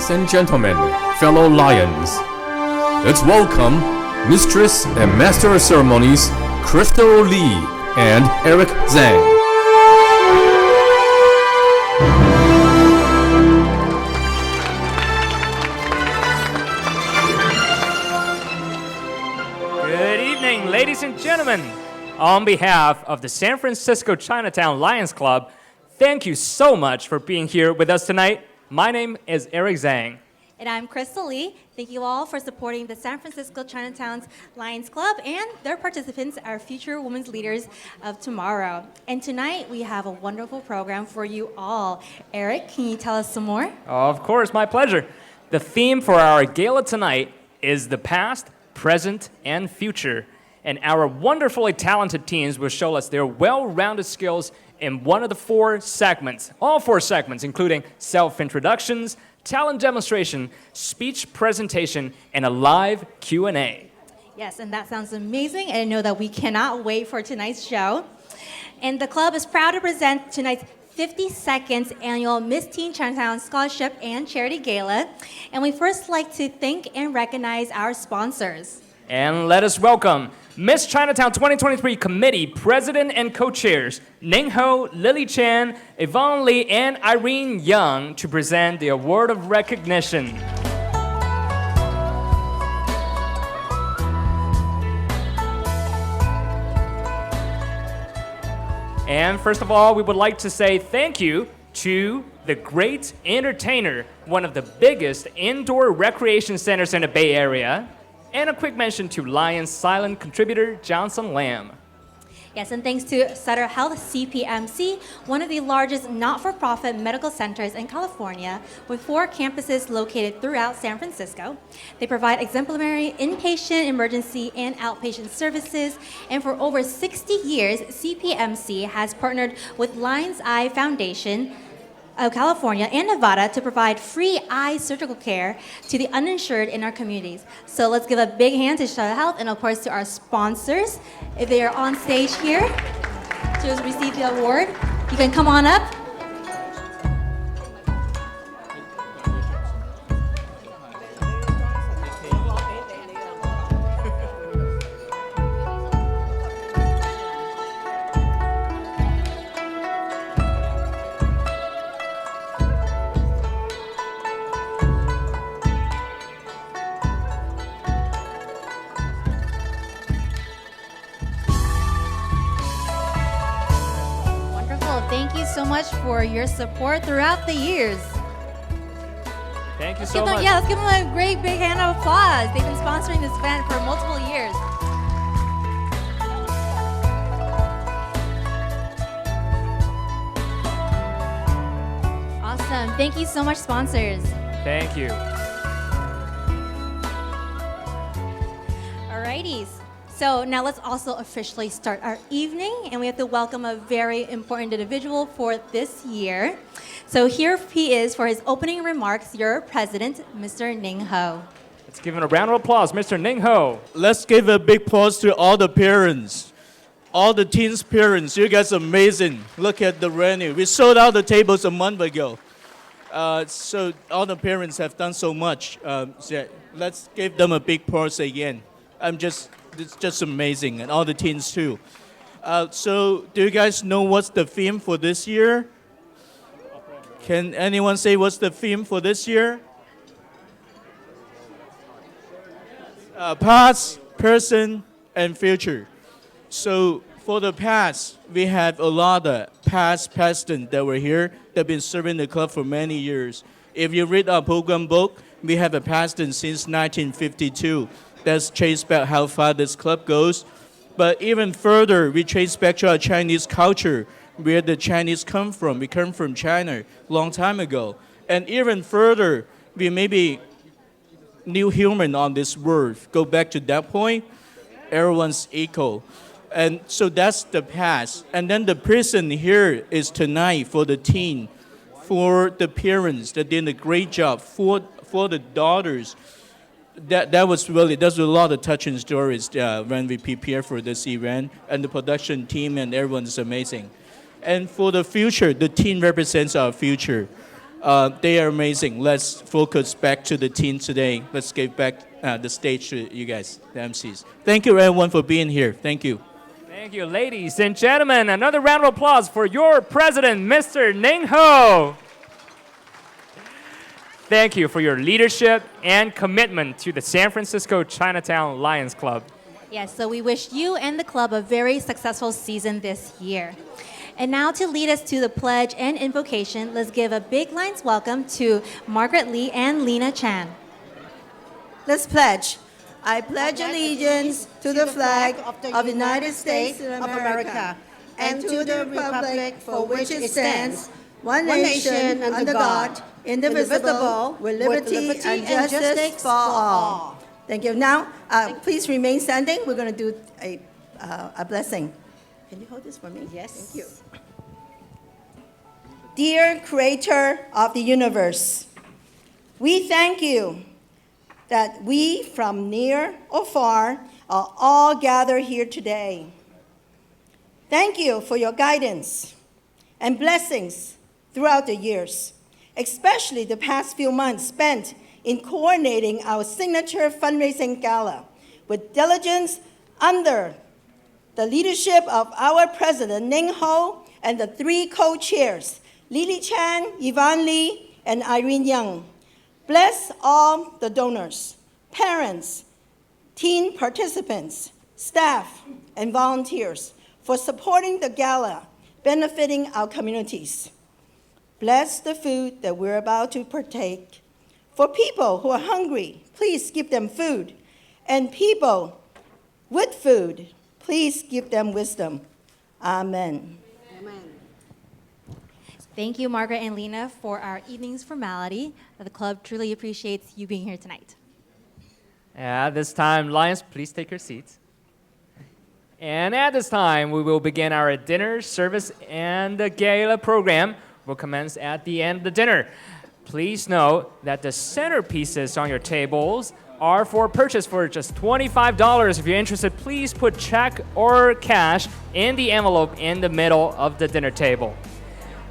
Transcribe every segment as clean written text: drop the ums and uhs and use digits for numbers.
Ladies and gentlemen, fellow lions, let's welcome Mistress and Master of Ceremonies Crystal Lee and Eric Zhang. Good evening, ladies and gentlemen. On behalf of the San Francisco Chinatown Lions Club, thank you so much for being here with us tonight. My name is Eric Zhang. And I'm Crystal Lee. Thank you all for supporting the San Francisco Chinatown's Lions Club and their participants, our future women's leaders of tomorrow. And tonight we have a wonderful program for you all. Eric, can you tell us some more? Of course, my pleasure. The theme for our gala tonight is the past, present, and future. And our wonderfully talented teams will show us their well-rounded skills in one of the all four segments, including self-introductions, talent demonstration, speech presentation, and a live Q&A. Yes, and that sounds amazing, and I know that we cannot wait for tonight's show. And the club is proud to present tonight's 52nd annual Miss Teen Chinatown Scholarship and Charity Gala. And we first like to thank and recognize our sponsors. And let us welcome Miss Chinatown 2023 Committee President and Co-Chairs Ning Ho, Lily Chan, Yvonne Lee, and Irene Young to present the Award of Recognition. And first of all, we would like to say thank you to the Great Entertainer, one of the biggest indoor recreation centers in the Bay Area. And a quick mention to Lions silent contributor Johnson Lamb. Yes, and thanks to Sutter Health CPMC, one of the largest not-for-profit medical centers in California, with 4 campuses located throughout San Francisco. They provide exemplary inpatient, emergency, and outpatient services. And for over 60 years, CPMC has partnered with Lions Eye Foundation of California and Nevada to provide free eye surgical care to the uninsured in our communities. So let's give a big hand to Sutter Health and of course to our sponsors. If they are on stage here to receive the award, you can come on up. Thank you so much for your support throughout the years. Thank you so much. Let's give them a great big hand of applause. They've been sponsoring this event for multiple years. Awesome. Thank you so much, sponsors. Thank you. Alrighties. So now let's also officially start our evening, and we have to welcome a very important individual for this year. So here he is for his opening remarks, your president, Mr. Ning Ho. Let's give him a round of applause, Mr. Ning Ho. Let's give a big applause to all the parents, all the teens' parents. You guys are amazing. Look at the venue. We sold out the tables a month ago. So all the parents have done so much. So let's give them a big applause again. It's just amazing, and all the teens too. So do you guys know what's the theme for this year? Can anyone say what's the theme for this year? Past, present, and future. So for the past, we have a lot of past presidents that were here that have been serving the club for many years. If you read our program book, we have a president since 1952. That's trace back how far this club goes. But even further, we trace back to our Chinese culture, where the Chinese come from. We come from China long time ago. And even further, we maybe new human on this world. Go back to that point, everyone's equal. And so that's the past. And then the present here is tonight for the teen, for the parents that did a great job, for the daughters. There's a lot of touching stories when we prepare for this event, and the production team and everyone is amazing. And for the future, the team represents our future. They are amazing. Let's focus back to the team today. Let's give back the stage to you guys, the MCs. Thank you, everyone, for being here. Thank you. Thank you, ladies and gentlemen. Another round of applause for your president, Mr. Ning Ho. Thank you for your leadership and commitment to the San Francisco Chinatown Lions Club. Yes, so we wish you and the club a very successful season this year. And now to lead us to the pledge and invocation, let's give a big Lions welcome to Margaret Lee and Lena Chan. Let's pledge. I pledge allegiance to the flag of the United States of America and to the republic for which it stands, one nation under God, indivisible, with liberty and justice for all. Thank you. Now, please remain standing. We're going to do a blessing. Can you hold this for me? Yes. Thank you. Dear Creator of the universe, we thank you that we from near or far are all gathered here today. Thank you for your guidance and blessings throughout the years, especially the past few months spent in coordinating our signature fundraising gala with diligence under the leadership of our president, Ning Ho, and the three co-chairs, Lily Chan, Yvonne Lee, and Irene Young. Bless all the donors, parents, teen participants, staff, and volunteers for supporting the gala, benefiting our communities. Bless the food that we're about to partake. For people who are hungry, please give them food. And people with food, please give them wisdom. Amen. Thank you, Margaret and Lena, for our evening's formality. The club truly appreciates you being here tonight. At this time, Lions, please take your seats. And at this time, we will begin our dinner service, and the gala program will commence at the end of the dinner. Please note that the centerpieces on your tables are for purchase for just $25. If you're interested, please put check or cash in the envelope in the middle of the dinner table.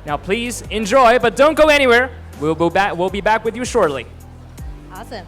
Now, please enjoy, but don't go anywhere. We'll be back with you shortly. Awesome.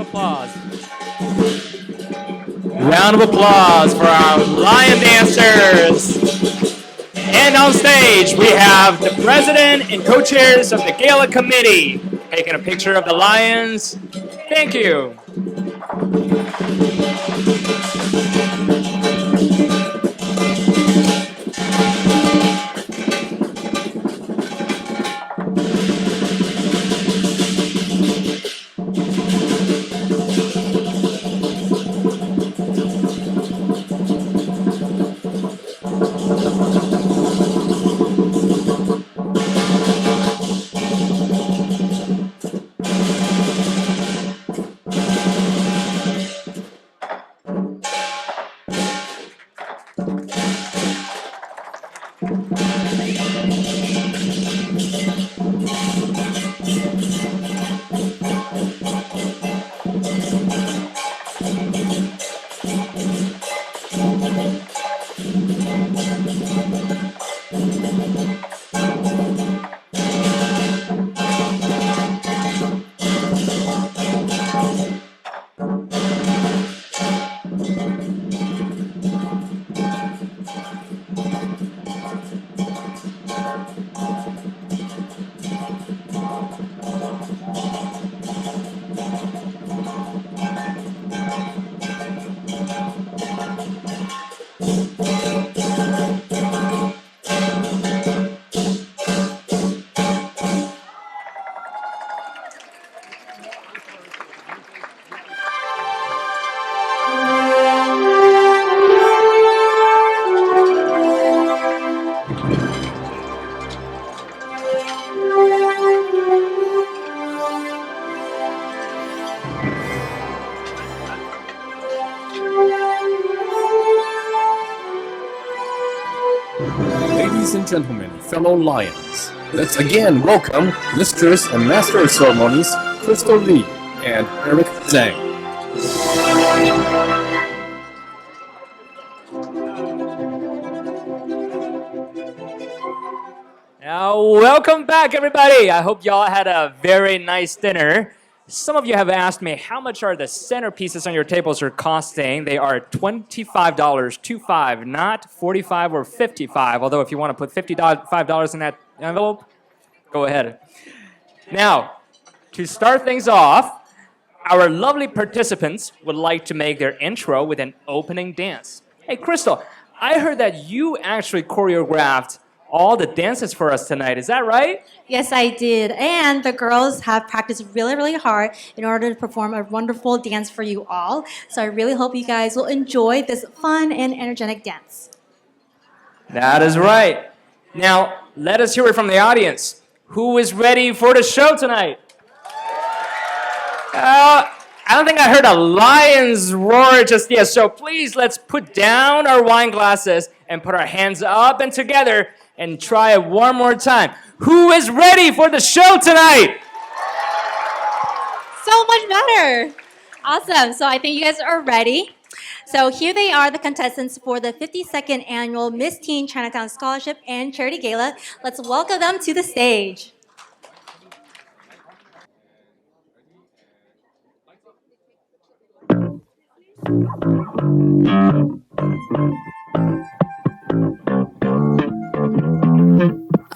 applause. Round of applause for our lion dancers. And on stage, we have the president and co-chairs of the Gala committee taking a picture of the lions. Thank you. Ladies and gentlemen, fellow lions, let's again welcome Mistress and Master of Ceremonies, Crystal Lee and Eric Zhang. Now, welcome back, everybody. I hope y'all had a very nice dinner. Some of you have asked me how much are the centerpieces on your tables are costing. They are $25, 25, not 45 or 55. Although if you want to put $55 in that envelope, go ahead. Now, to start things off, our lovely participants would like to make their intro with an opening dance. Hey, Crystal, I heard that you actually choreographed all the dances for us tonight. Is that right? Yes, I did. And the girls have practiced really, really hard in order to perform a wonderful dance for you all. So I really hope you guys will enjoy this fun and energetic dance. That is right. Now, let us hear it from the audience. Who is ready for the show tonight? I don't think I heard a lion's roar just yet. So please, let's put down our wine glasses and put our hands up and together and try it one more time. Who is ready for the show tonight? So much better. Awesome. So I think you guys are ready. So here they are, the contestants for the 52nd annual Miss Teen Chinatown Scholarship and Charity Gala. Let's welcome them to the stage.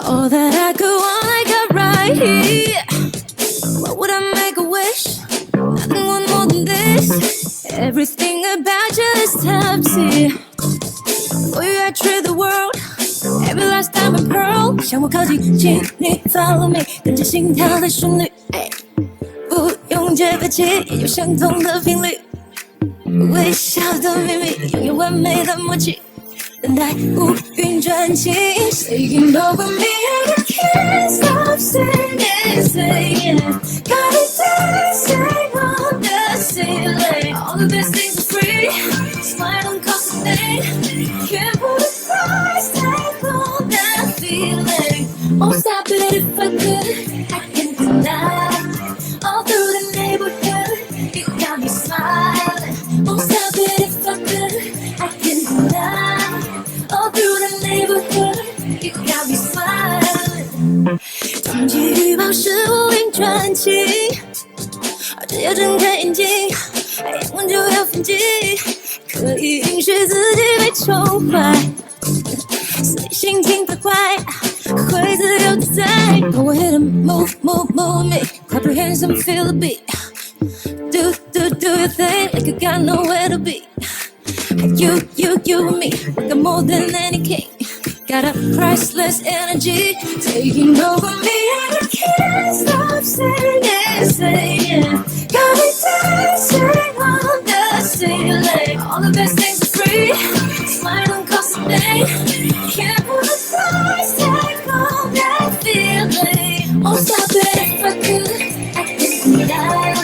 All that I could want, I got right here. What would I make a wish? Nothing want more than this. Everything about you is top tier. For you, I trade the world. Every last diamond pearl. 向我靠近，请你 follow me， 跟着心跳的旋律。不用节拍器，也有相同的频率。微笑的秘密，拥有完美的默契。 等待乌云转晴 Singing over me and I can't stop singing, singing Got it dancing on the ceiling All the best things are free Smile don't cost a thing Can't put a price tag on that feeling Won't stop it if I could I can deny All through the neighborhood You got me smiling Won't stop it if I could I can deny all through the neighborhood, you got me smiling. 天气预报是无影传情，要睁开眼睛，眼光就要放弃，可以允许自己被宠坏，随心情太快，会自由自在。Go ahead and move me, clap your hands and feel the beat. Do your thing like you got nowhere to be. You and me, we got more than any king. Got a priceless energy taking over me, and I can't stop singing. Got me dancing on the ceiling. All the best things are free. Smile don't cost a thing. Can't put a price tag on that feeling. Won't stop it if I could. I can die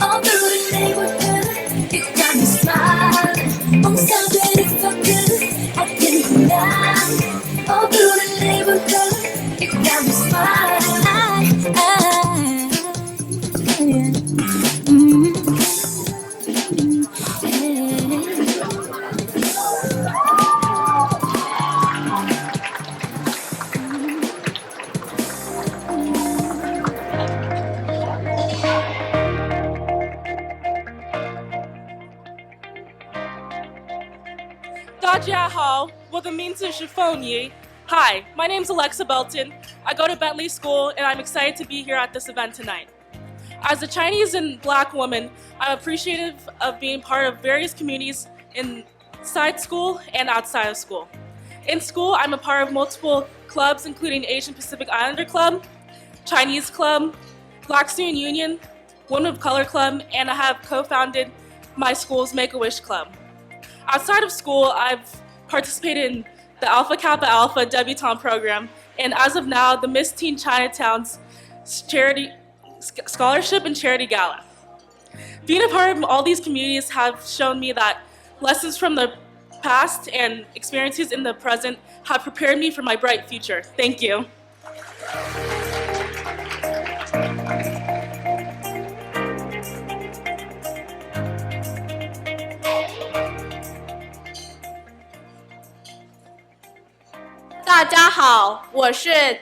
all through the neighborhood. You got me smiling. Won't stop it if I could. I can die all through the neighborhood. You got me smiling. Hi, my name's Alexa Belton. I go to Bentley School and I'm excited to be here at this event tonight. As a Chinese and Black woman, I'm appreciative of being part of various communities inside school and outside of school. In school, I'm a part of multiple clubs including Asian Pacific Islander Club, Chinese Club, Black Student Union, Women of Color Club, and I have co-founded my school's Make-A-Wish Club. Outside of school, I've participated in the Alpha Kappa Alpha Debutante program, and as of now, the Miss Teen Chinatown's charity scholarship and charity gala. Being a part of all these communities have shown me that lessons from the past and experiences in the present have prepared me for my bright future. Thank you.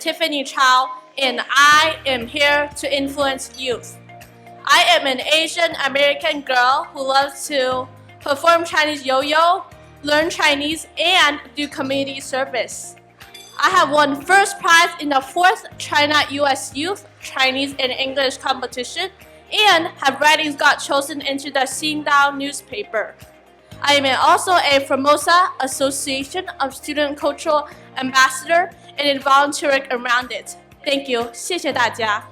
Tiffany Chow, and I am here to influence youth. I am an Asian American girl who loves to perform Chinese yo-yo, learn Chinese, and do community service. I have won first prize in the 4th China-US Youth Chinese and English competition and have writings got chosen into the Xingdao newspaper. I am also a Formosa Association of Student Cultural Ambassador and volunteering around it. Thank you. 谢谢大家.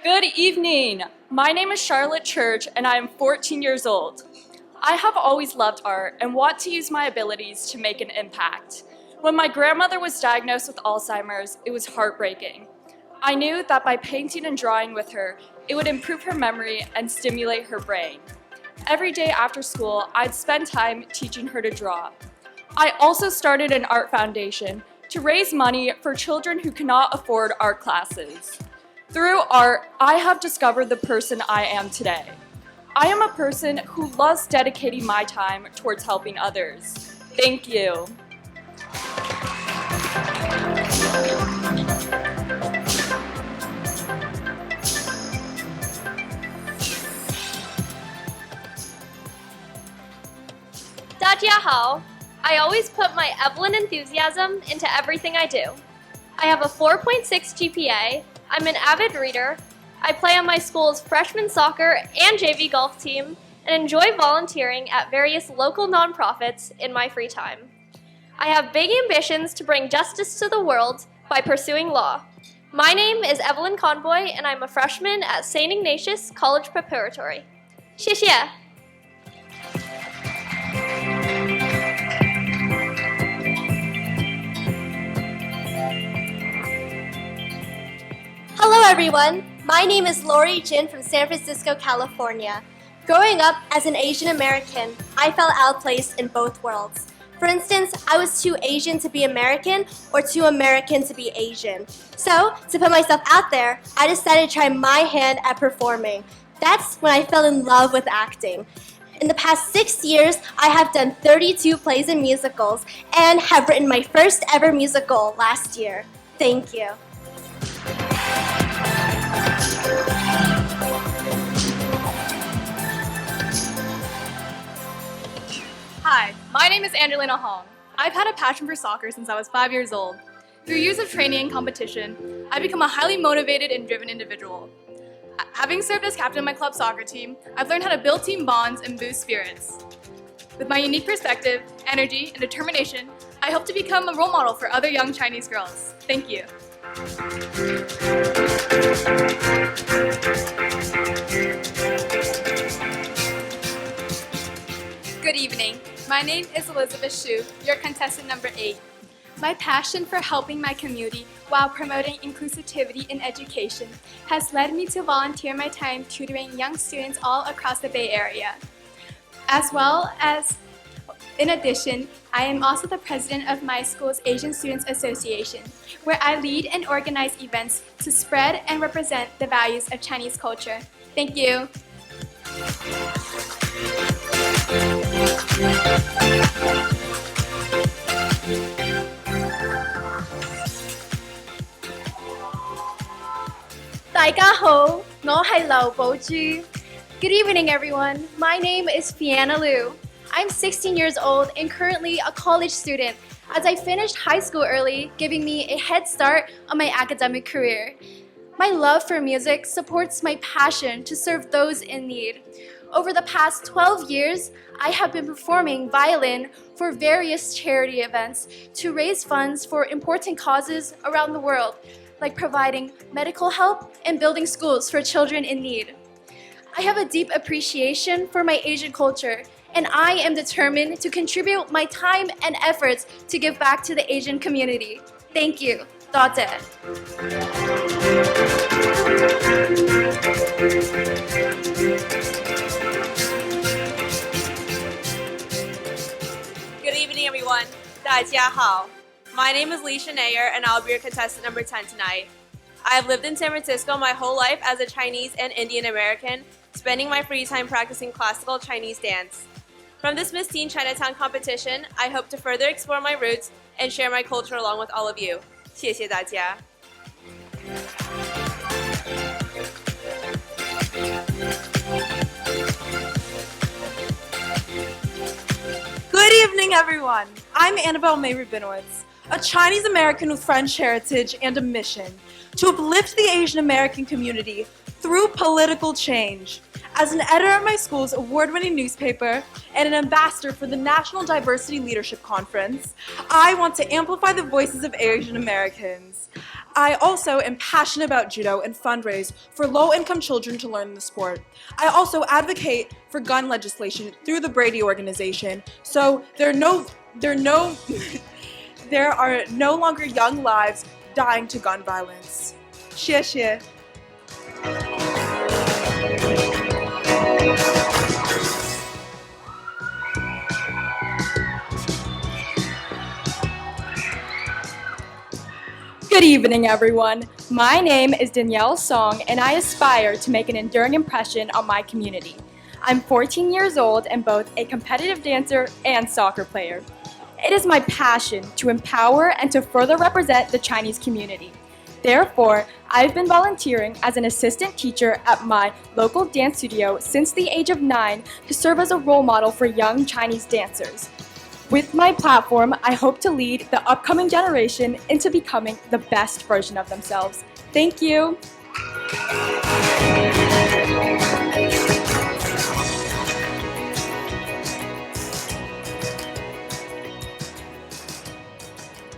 Good evening. My name is Charlotte Church and I am 14 years old. I have always loved art and want to use my abilities to make an impact. When my grandmother was diagnosed with Alzheimer's, it was heartbreaking. I knew that by painting and drawing with her, it would improve her memory and stimulate her brain. Every day after school, I'd spend time teaching her to draw. I also started an art foundation to raise money for children who cannot afford art classes. Through art, I have discovered the person I am today. I am a person who loves dedicating my time towards helping others. Thank you. I always put my Evelyn enthusiasm into everything I do. I have a 4.6 GPA, I'm an avid reader, I play on my school's freshman soccer and JV golf team, and enjoy volunteering at various local nonprofits in my free time. I have big ambitions to bring justice to the world by pursuing law. My name is Evelyn Conboy, and I'm a freshman at St. Ignatius College Preparatory. 谢谢. Hello everyone, my name is Lori Jin from San Francisco, California. Growing up as an Asian American, I felt out of place in both worlds. For instance, I was too Asian to be American or too American to be Asian. So, to put myself out there, I decided to try my hand at performing. That's when I fell in love with acting. In the past 6 years, I have done 32 plays and musicals and have written my first ever musical last year. Thank you. Hi, my name is Angelina Hong. I've had a passion for soccer since I was 5 years old. Through years of training and competition, I've become a highly motivated and driven individual. Having served as captain of my club soccer team, I've learned how to build team bonds and boost spirits. With my unique perspective, energy, and determination, I hope to become a role model for other young Chinese girls. Thank you. Good evening. My name is Elizabeth Shu, your contestant number 8. My passion for helping my community while promoting inclusivity in education has led me to volunteer my time tutoring young students all across the Bay Area. In addition, I am also the president of my school's Asian Students Association, where I lead and organize events to spread and represent the values of Chinese culture. Thank you. Good evening, everyone. My name is Fianna Liu. I'm 16 years old and currently a college student, as I finished high school early, giving me a head start on my academic career. My love for music supports my passion to serve those in need. Over the past 12 years, I have been performing violin for various charity events to raise funds for important causes around the world, like providing medical help and building schools for children in need. I have a deep appreciation for my Asian culture, and I am determined to contribute my time and efforts to give back to the Asian community. Thank you. 多謝. Good evening, everyone. 大家好. My name is Leisha Nair, and I'll be your contestant number 10 tonight. I have lived in San Francisco my whole life as a Chinese and Indian American, spending my free time practicing classical Chinese dance. From this Miss Teen Chinatown competition, I hope to further explore my roots and share my culture along with all of you. 谢谢大家. Good evening, everyone. I'm Annabelle May Rubinowitz, a Chinese American with French heritage and a mission to uplift the Asian American community through political change. As an editor of my school's award-winning newspaper and an ambassador for the National Diversity Leadership Conference, I want to amplify the voices of Asian Americans. I also am passionate about judo and fundraise for low-income children to learn the sport. I also advocate for gun legislation through the Brady organization, so there are no longer young lives dying to gun violence. 谢谢. Good evening, everyone. My name is Danielle Song, and I aspire to make an enduring impression on my community. I'm 14 years old and both a competitive dancer and soccer player. It is my passion to empower and to further represent the Chinese community. Therefore, I've been volunteering as an assistant teacher at my local dance studio since the age of 9 to serve as a role model for young Chinese dancers. With my platform, I hope to lead the upcoming generation into becoming the best version of themselves. Thank you.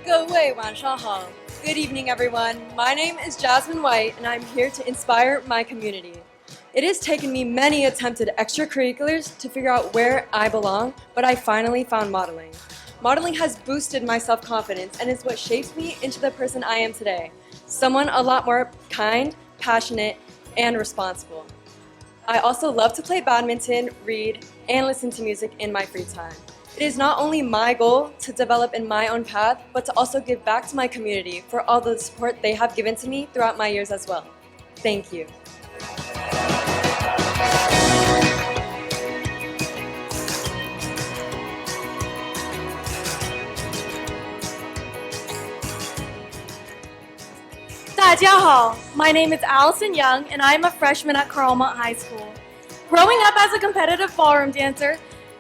各位晚上好. Good evening, everyone. My name is Jasmine White, and I'm here to inspire my community. It has taken me many attempted extracurriculars to figure out where I belong, but I finally found modeling. Modeling has boosted my self-confidence and is what shapes me into the person I am today. Someone a lot more kind, passionate, and responsible. I also love to play badminton, read, and listen to music in my free time. It is not only my goal to develop in my own path, but to also give back to my community for all the support they have given to me throughout my years as well. Thank you. 大家好. My name is Allison Young, and I am a freshman at Carlmont High School. Growing up as a competitive ballroom dancer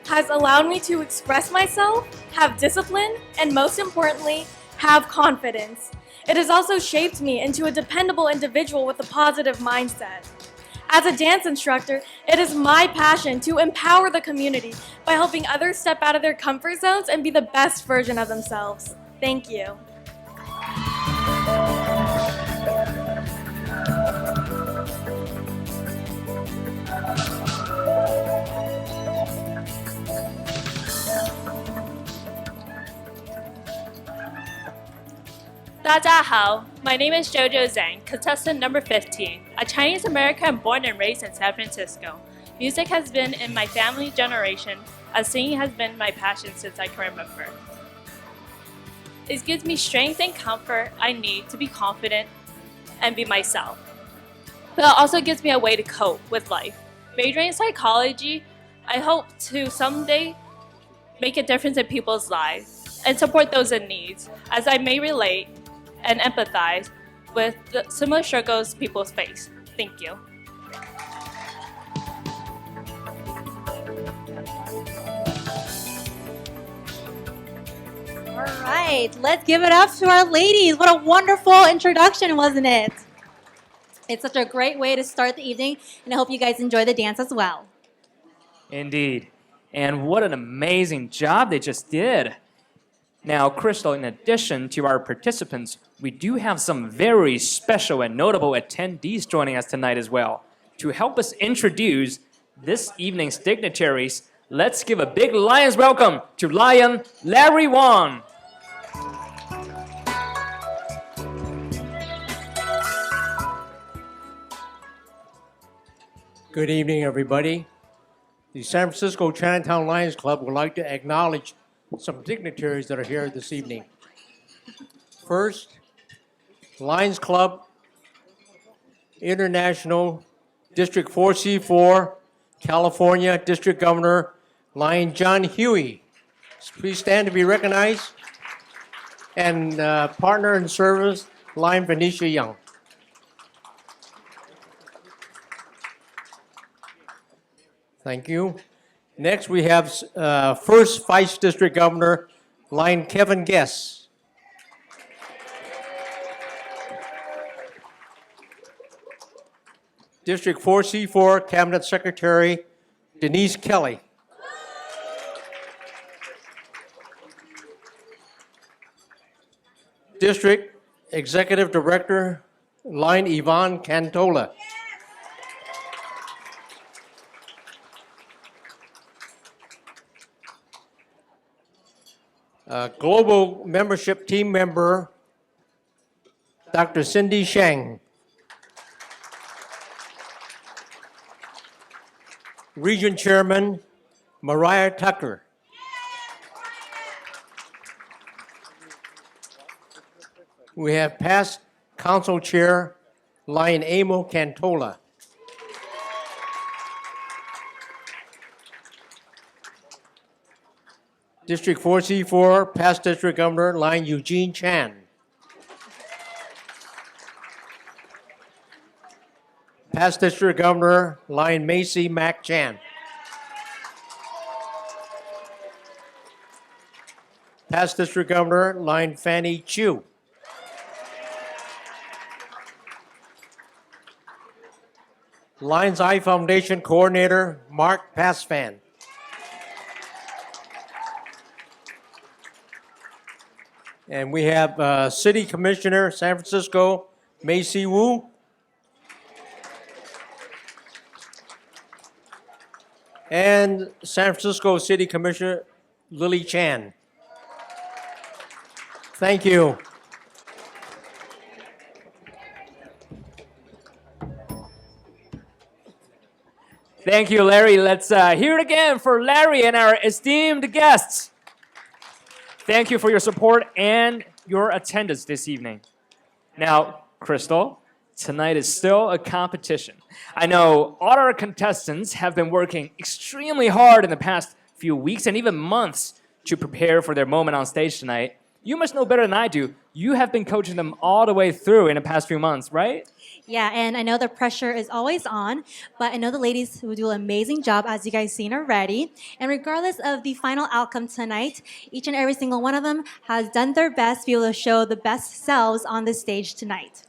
has allowed me to express myself, have discipline, and most importantly, have confidence. It has also shaped me into a dependable individual with a positive mindset. As a dance instructor, it is my passion to empower the community by helping others step out of their comfort zones and be the best version of themselves. Thank you. My name is Jojo Zhang, contestant number 15, a Chinese American born and raised in San Francisco. Music has been in my family generation, as singing has been my passion since I can remember. It gives me strength and comfort I need to be confident and be myself. But it also gives me a way to cope with life. Majoring in psychology, I hope to someday make a difference in people's lives and support those in need, as I may relate and empathize with the similar struggles people face. Thank you. All right, let's give it up to our ladies. What a wonderful introduction, wasn't it? It's such a great way to start the evening, and I hope you guys enjoy the dance as well. Indeed. And what an amazing job they just did. Now, Crystal, in addition to our participants, we do have some very special and notable attendees joining us tonight as well. To help us introduce this evening's dignitaries, let's give a big Lions welcome to Lion Larry Wong. Good evening, everybody. The San Francisco Chinatown Lions Club would like to acknowledge some dignitaries that are here this evening. First, Lions Club International District 4C4, California District Governor Lion John Huey. Please stand to be recognized. And partner in service, Lion Venetia Young. Thank you. Next, we have first Vice District Governor, Lion Kevin Guess. District 4C4 Cabinet Secretary, Denise Kelly. District Executive Director, Lion Yvonne Cantola. Global Membership Team Member, Dr. Cindy Shang. Region Chairman, Mariah Tucker. We have past Council Chair, Lion Amo Cantola. District 4C4, past District Governor, Lion Eugene Chan. Past District Governor, Lion Macy Mac Chan. Past District Governor, Lion Fanny Chu. Lion's Eye Foundation Coordinator, Mark Pasfan. And we have City Commissioner, San Francisco, Macy Wu. And San Francisco City Commissioner, Lily Chan. Thank you. Thank you, Larry. Let's hear it again for Larry and our esteemed guests. Thank you for your support and your attendance this evening. Now, Crystal, tonight is still a competition. I know all our contestants have been working extremely hard in the past few weeks and even months to prepare for their moment on stage tonight. you must know better than I do. You have been coaching them all the way through in the past few months, right? Yeah, and I know the pressure is always on, but I know the ladies will do an amazing job, as you guys seen already. And regardless of the final outcome tonight, each and every single one of them has done their best to be able to show the best selves on the stage tonight.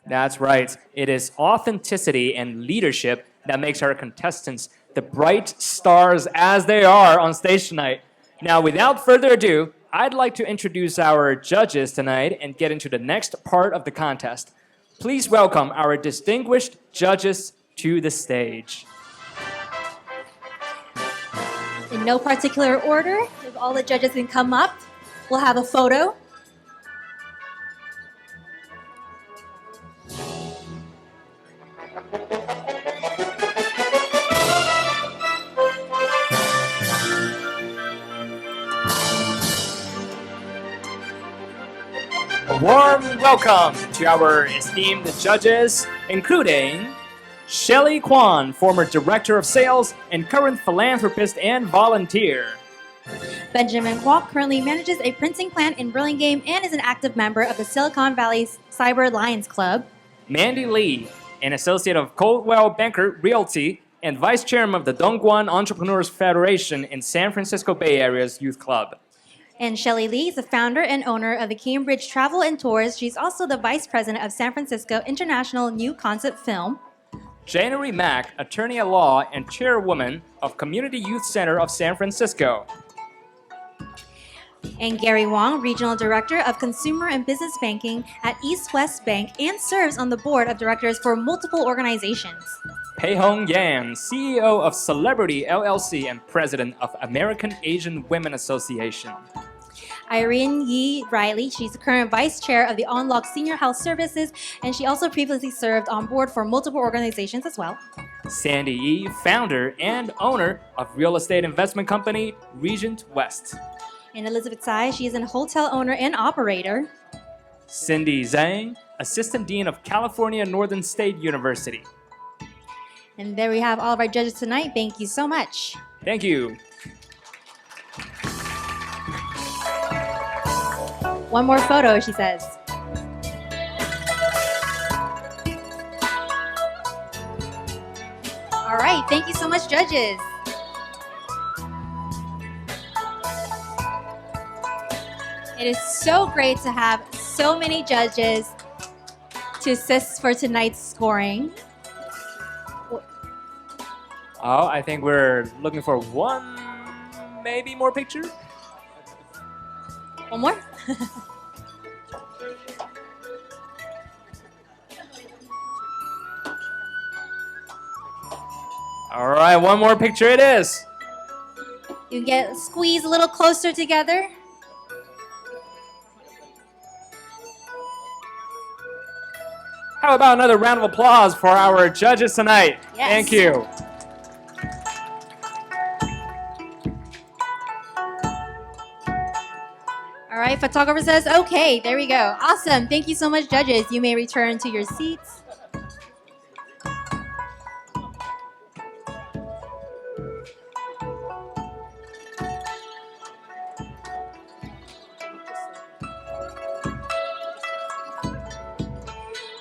That's right. It is authenticity and leadership that makes our contestants the bright stars as they are on stage tonight. Now, without further ado, I'd like to introduce our judges tonight and get into the next part of the contest. Please welcome our distinguished judges to the stage. In no particular order, if all the judges can come up, we'll have a photo. A warm welcome to our esteemed judges, including Shelley Kwan, former Director of Sales and current philanthropist and volunteer. Benjamin Kwok currently manages a printing plant in Burlingame and is an active member of the Silicon Valley Cyber Lions Club. Mandy Lee, an associate of Coldwell Banker Realty and vice chairman of the Dongguan Entrepreneurs Federation in San Francisco Bay Area's Youth Club. And Shelley Lee is the founder and owner of the Cambridge Travel and Tours. She's also the vice president of San Francisco International New Concept Film. January Mack, attorney at law and chairwoman of Community Youth Center of San Francisco. And Gary Wong, regional director of consumer and business banking at East West Bank and serves on the board of directors for multiple organizations. Pei Hong Yan, CEO of Celebrity LLC and president of American Asian Women Association. Irene Yi Riley, she's the current vice chair of the Unlock Senior Health Services, and she also previously served on board for multiple organizations as well. Sandy Yi, founder and owner of real estate investment company Regent West. And Elizabeth Tsai, she is a hotel owner and operator. Cindy Zhang, assistant dean of California Northern State University. And there we have all of our judges tonight. Thank you so much. Thank you. One more photo, she says. All right, thank you so much, judges. It is so great to have so many judges to assist for tonight's scoring. Oh, I think we're looking for one, maybe more picture. One more? All right, one more picture it is. You can get squeeze a little closer together. How about another round of applause for our judges tonight? Yes. Thank you. All right, photographer says, okay, there we go. Awesome. Thank you so much, judges. You may return to your seats.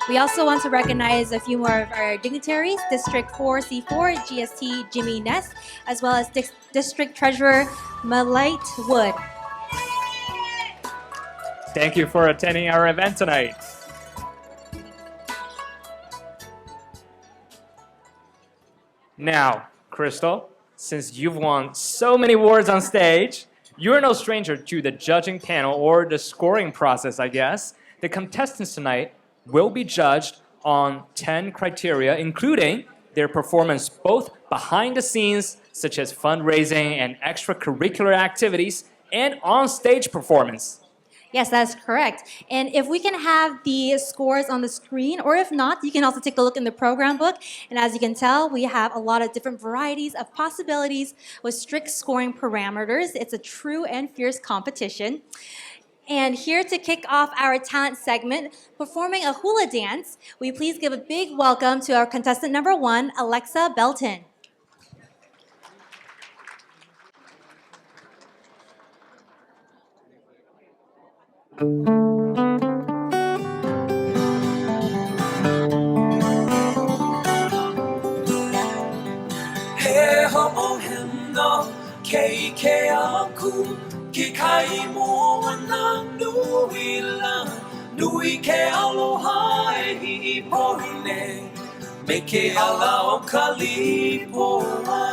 We also want to recognize a few more of our dignitaries, District 4C4 GST Jimmy Ness, as well as District Treasurer Malite Wood. Thank you for attending our event tonight. Now, Crystal, since you've won so many awards on stage, you're no stranger to the judging panel or the scoring process, I guess. The contestants tonight will be judged on 10 criteria, including their performance both behind the scenes, such as fundraising and extracurricular activities, and on-stage performance. Yes, that's correct. And if we can have the scores on the screen, or if not, you can also take a look in the program book. And as you can tell, we have a lot of different varieties of possibilities with strict scoring parameters. It's a true and fierce competition. And here to kick off our talent segment, performing a hula dance, will you please give a big welcome to our contestant number 1, Alexa Belton. He ho henno ke aku ki kai mo na nui ke aloha e hi pone me ke ala o kalipoa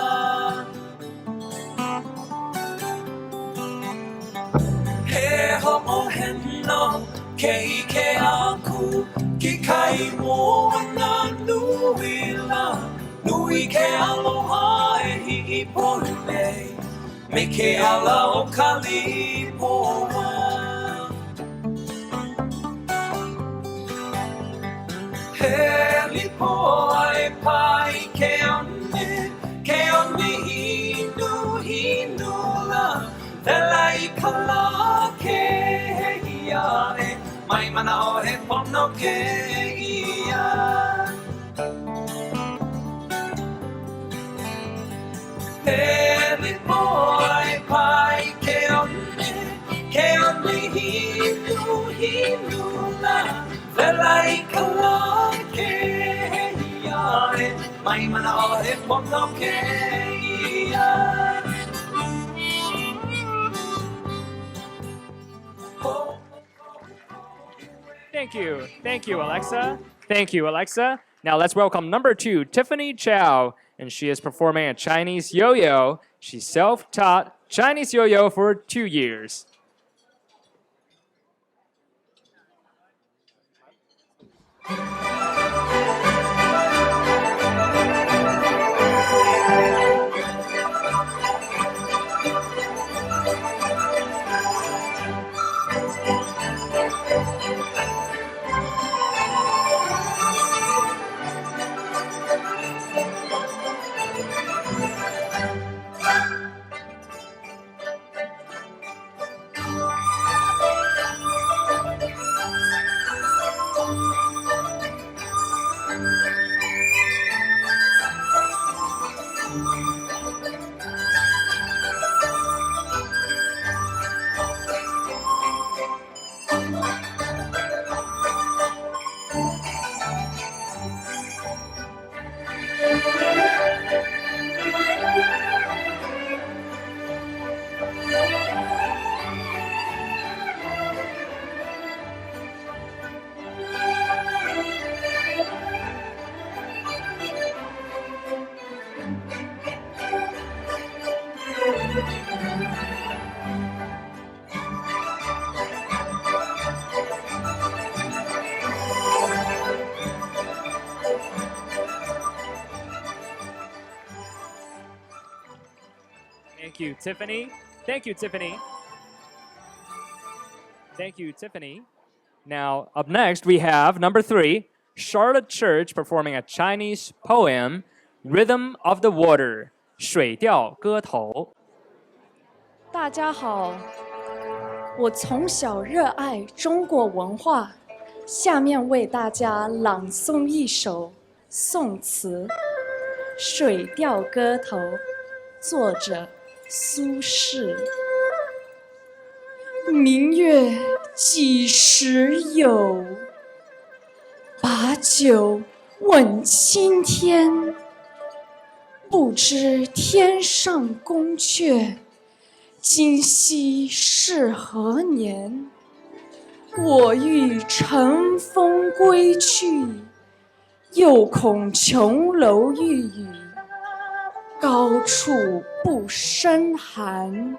He ho henno ke aku ki kai mo na nui ke aloha e hi pone me ke ala o kalipoa He lipo ai pai ke ane hinu la Vela I kala ke ia e mai mana o he pono ke ia He lipo ai pai ke ane hinu la Vela I kala ke ia e mai mana o he pono ke ia Thank you, Alexa. Thank you, Alexa. Now let's welcome number 2, Tiffany Chow, and she is performing a Chinese yo-yo. She's self-taught Chinese yo-yo for 2 years. Thank you, Tiffany. Thank you, Tiffany. Thank you, Tiffany. Now, up next, we have number 3, Charlotte Church performing a Chinese poem, Rhythm of the Water, 水调歌头。大家好，我从小热爱中国文化，下面为大家朗诵一首宋词《水调歌头》，作者苏轼。明月几时有？把酒问青天。不知天上宫阙，今夕是何年？我欲乘风归去，又恐琼楼玉宇，高处不胜寒。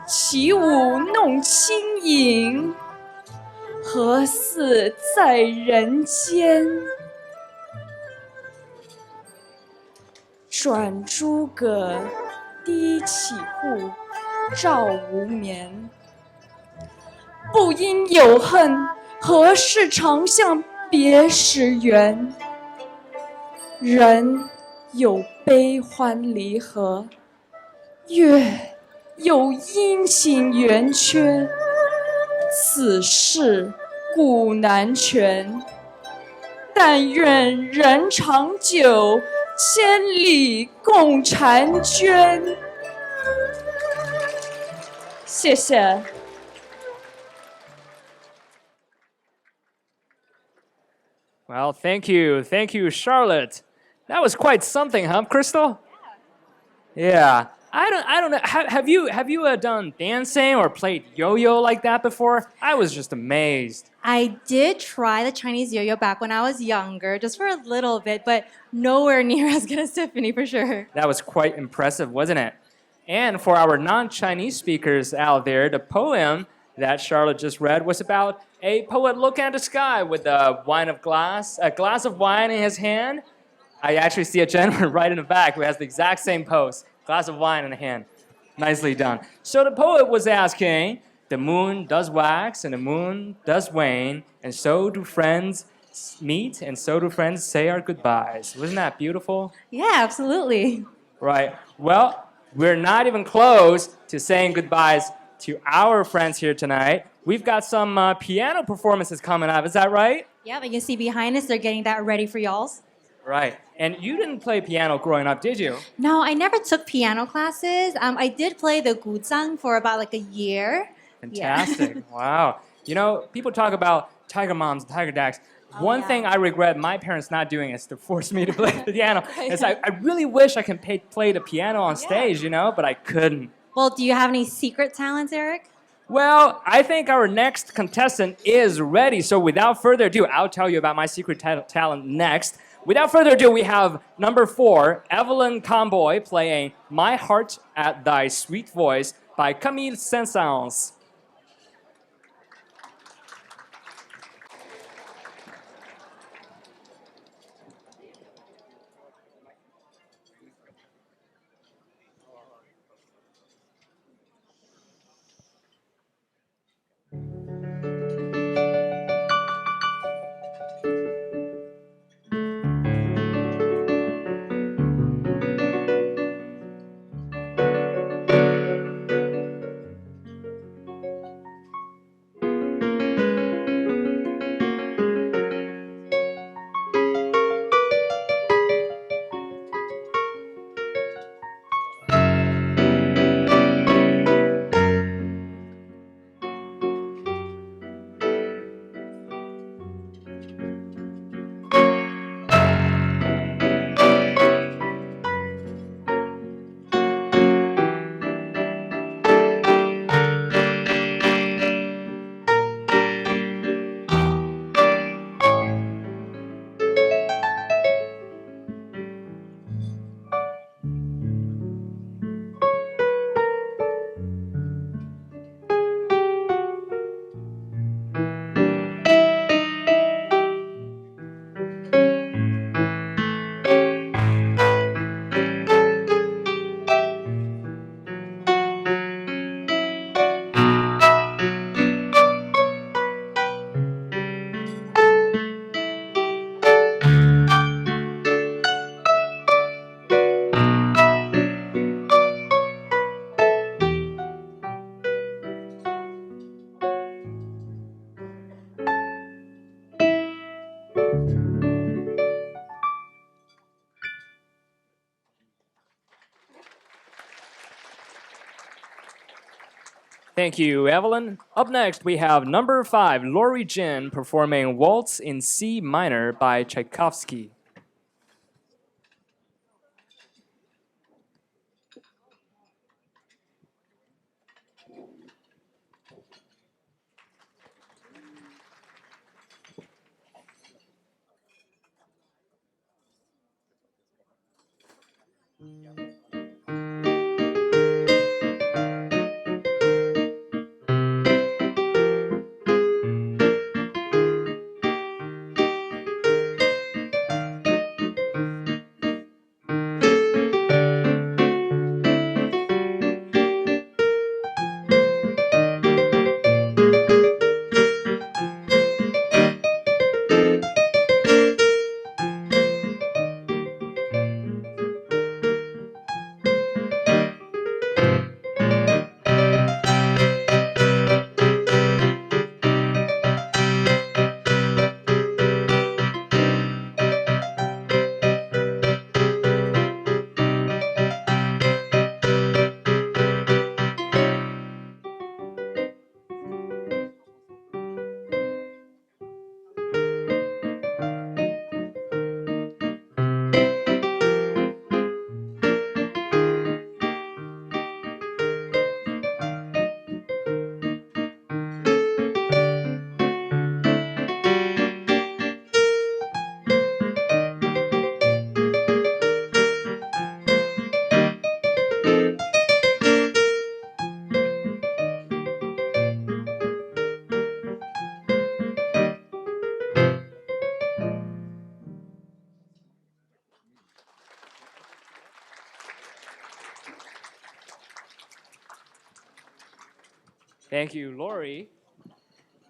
起舞弄清影，何似在人间？转朱阁，低绮户，照无眠。不应有恨，何事长向别时圆？人有悲欢离合，月有阴晴圆缺，此事古难全。但愿人长久，千里共婵娟。谢谢。Well, thank you. Thank you, Charlotte. That was quite something, huh, Crystal? Yeah. I don't know. Have you done dancing or played yo-yo like that before? I was just amazed. I did try the Chinese yo-yo back when I was younger, just for a little bit, but nowhere near as good as Tiffany for sure. That was quite impressive, wasn't it? And for our non-Chinese speakers out there, the poem that Charlotte just read was about a poet looking at the sky with a glass of wine in his hand. I actually see a gentleman right in the back who has the exact same pose, glass of wine in the hand. Nicely done. So the poet was asking, the moon does wax and the moon does wane, and so do friends meet and so do friends say our goodbyes. Wasn't that beautiful? Yeah, absolutely. Right. Well, we're not even close to saying goodbyes to our friends here tonight. We've got some piano performances coming up. Is that right? Yeah, but you see behind us, they're getting that ready for y'all's. Right. And you didn't play piano growing up, did you? No, I never took piano classes. I did play the guzhang for about like a year. Fantastic. Wow. You know, people talk about tiger moms and tiger dads. One thing I regret my parents not doing is to force me to play the piano. I really wish I could play the piano on stage, you know, but I couldn't. Well, do you have any secret talents, Eric? Well, I think our next contestant is ready. So without further ado, I'll tell you about my secret talent next. Without further ado, we have number 4, Evelyn Comboy, playing My Heart at Thy Sweet Voice by Camille Saint-Saëns. Thank you, Evelyn. Up next, we have number 5, Lori Jin, performing Waltz in C minor by Tchaikovsky. Thank you, Lori.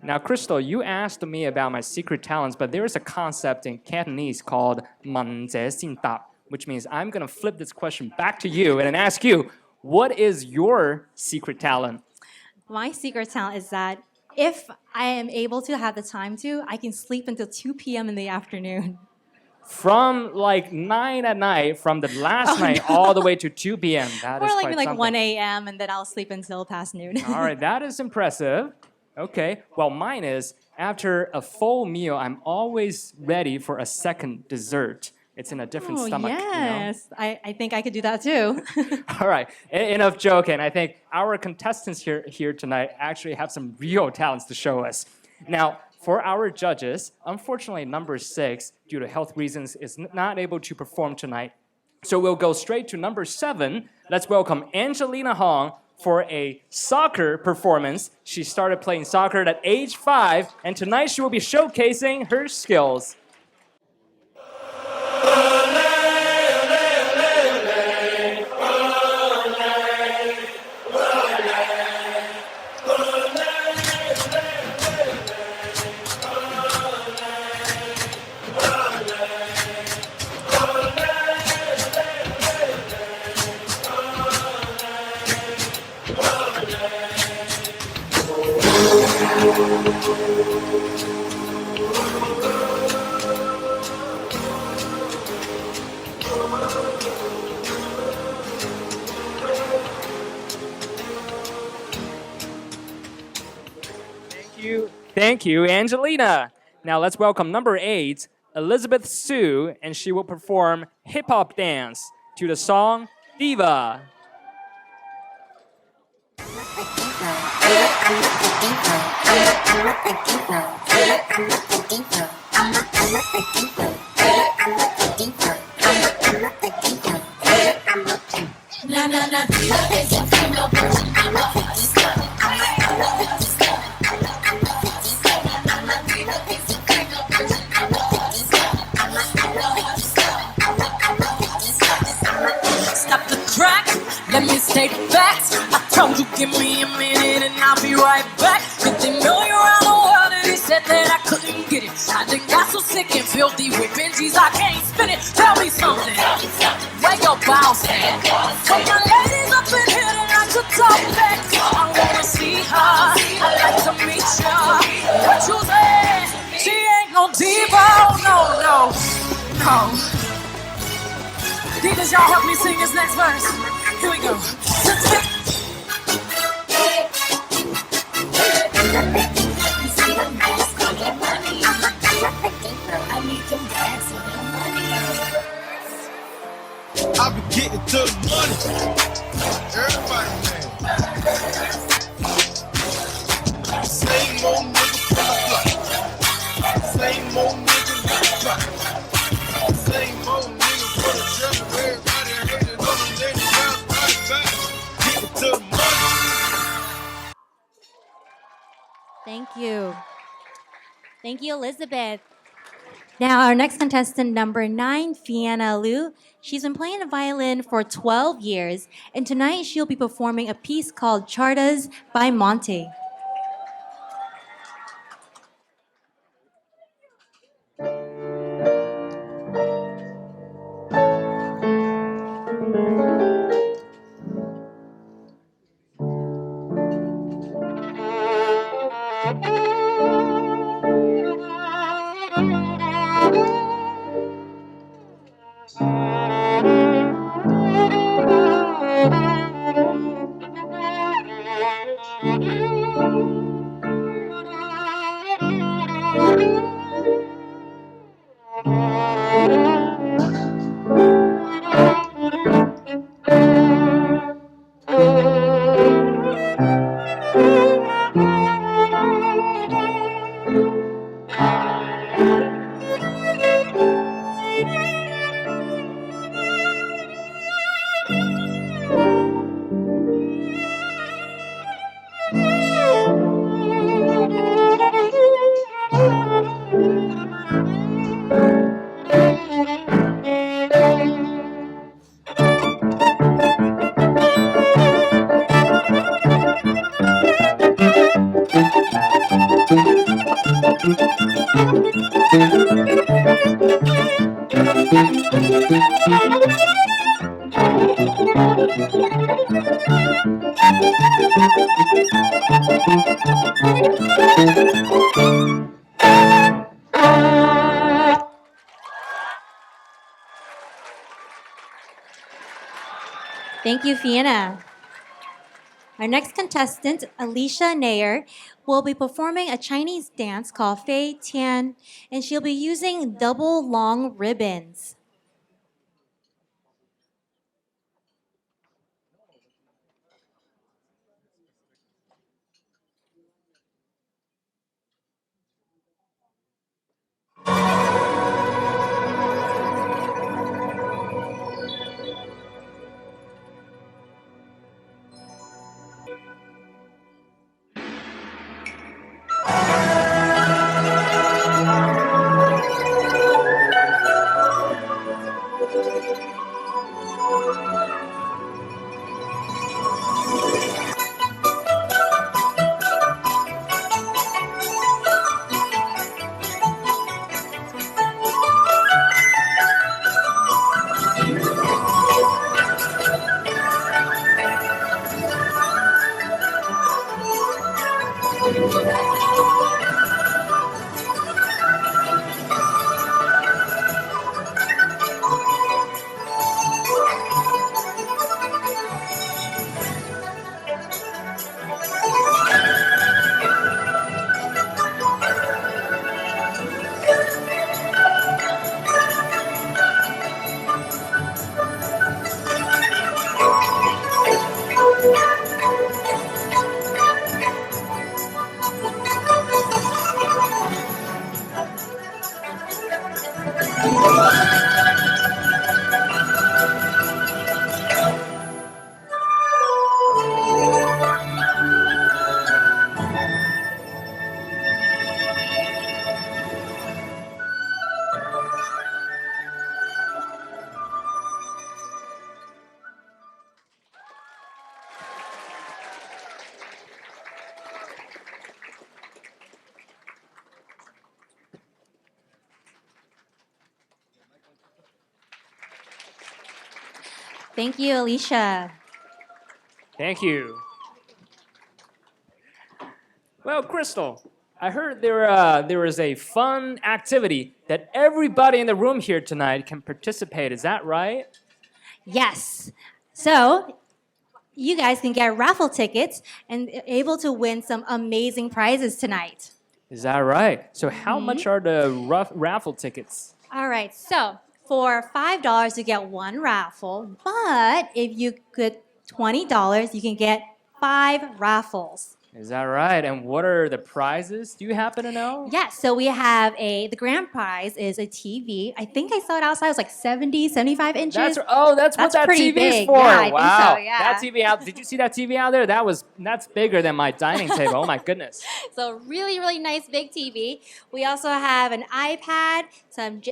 Now, Crystal, you asked me about my secret talents, but there is a concept in Cantonese called 满者信答, which means I'm going to flip this question back to you and ask you, what is your secret talent? My secret talent is that if I am able to have the time to, I can sleep until 2 p.m. in the afternoon. From like 9 at night, from the last night all the way to 2 p.m. That Or is like quite like something. 1 a.m. and then I'll sleep until past noon. All right, that is impressive. Okay, well, mine is after a full meal, I'm always ready for a second dessert. It's in a different stomach. Yes, I think I could do that too. All right, enough joking. I think our contestants here tonight actually have some real talents to show us. Now, for our judges, unfortunately, number 6, due to health reasons, is not able to perform tonight. So we'll go straight to number 7. Let's welcome Angelina Hong for a soccer performance. She started playing soccer at age 5, and tonight she will be showcasing her skills. Thank you, Angelina. Now let's welcome number 8, Elizabeth Sue, and she will perform hip-hop dance to the song Diva. Na na na, is a female version. I'm a hustler. Stop the track, let me state the facts. I told you give me a minute and I'll be right back. 50 million around the world and he said that I couldn't get it. I just got so sick and filthy with Benjis I can't spin it. Tell me something, where your bounce at? For my ladies up in here tonight to talk back. I wanna see her, I'd like to meet ya. What you say? She ain't no diva, no, no, no. Divas, y'all help me sing this next verse. Here we go. I be getting to the money. Everybody, man. Same old nigga from the block. Same old nigga from the block. Same old nigga for the trouble. Everybody hating on them ladies. Everybody back. Getting to the money. Thank you. Thank you, Elizabeth. Now, our next contestant, number 9, Fiona Liu. She's been playing the violin for 12 years, and tonight she'll be performing a piece called Chardas by Monte. Thank you, Fiona. Our next contestant, Alicia Nair, will be performing a Chinese dance called Fei Tian, and she'll be using double long ribbons. Thank you, Alicia. Thank you. Well, Crystal, I heard there is a fun activity that everybody in the room here tonight can participate. Is that right? Yes. So, you guys can get raffle tickets and able to win some amazing prizes tonight. Is that right? So how much are the raffle tickets? All right, so for $5, you get one raffle, but if you get $20, you can get 5 raffles. Is that right? And what are the prizes? Do you happen to know? Yes, so we have the grand prize is a TV. I think I saw it outside. It was like 70, 75 inches. That's what that pretty TV is big. for. Yeah, I wow. think so, yeah. That TV out. Did you see that TV out there? That's bigger than my dining table. Oh my goodness. So really, really nice big TV. We also have an iPad,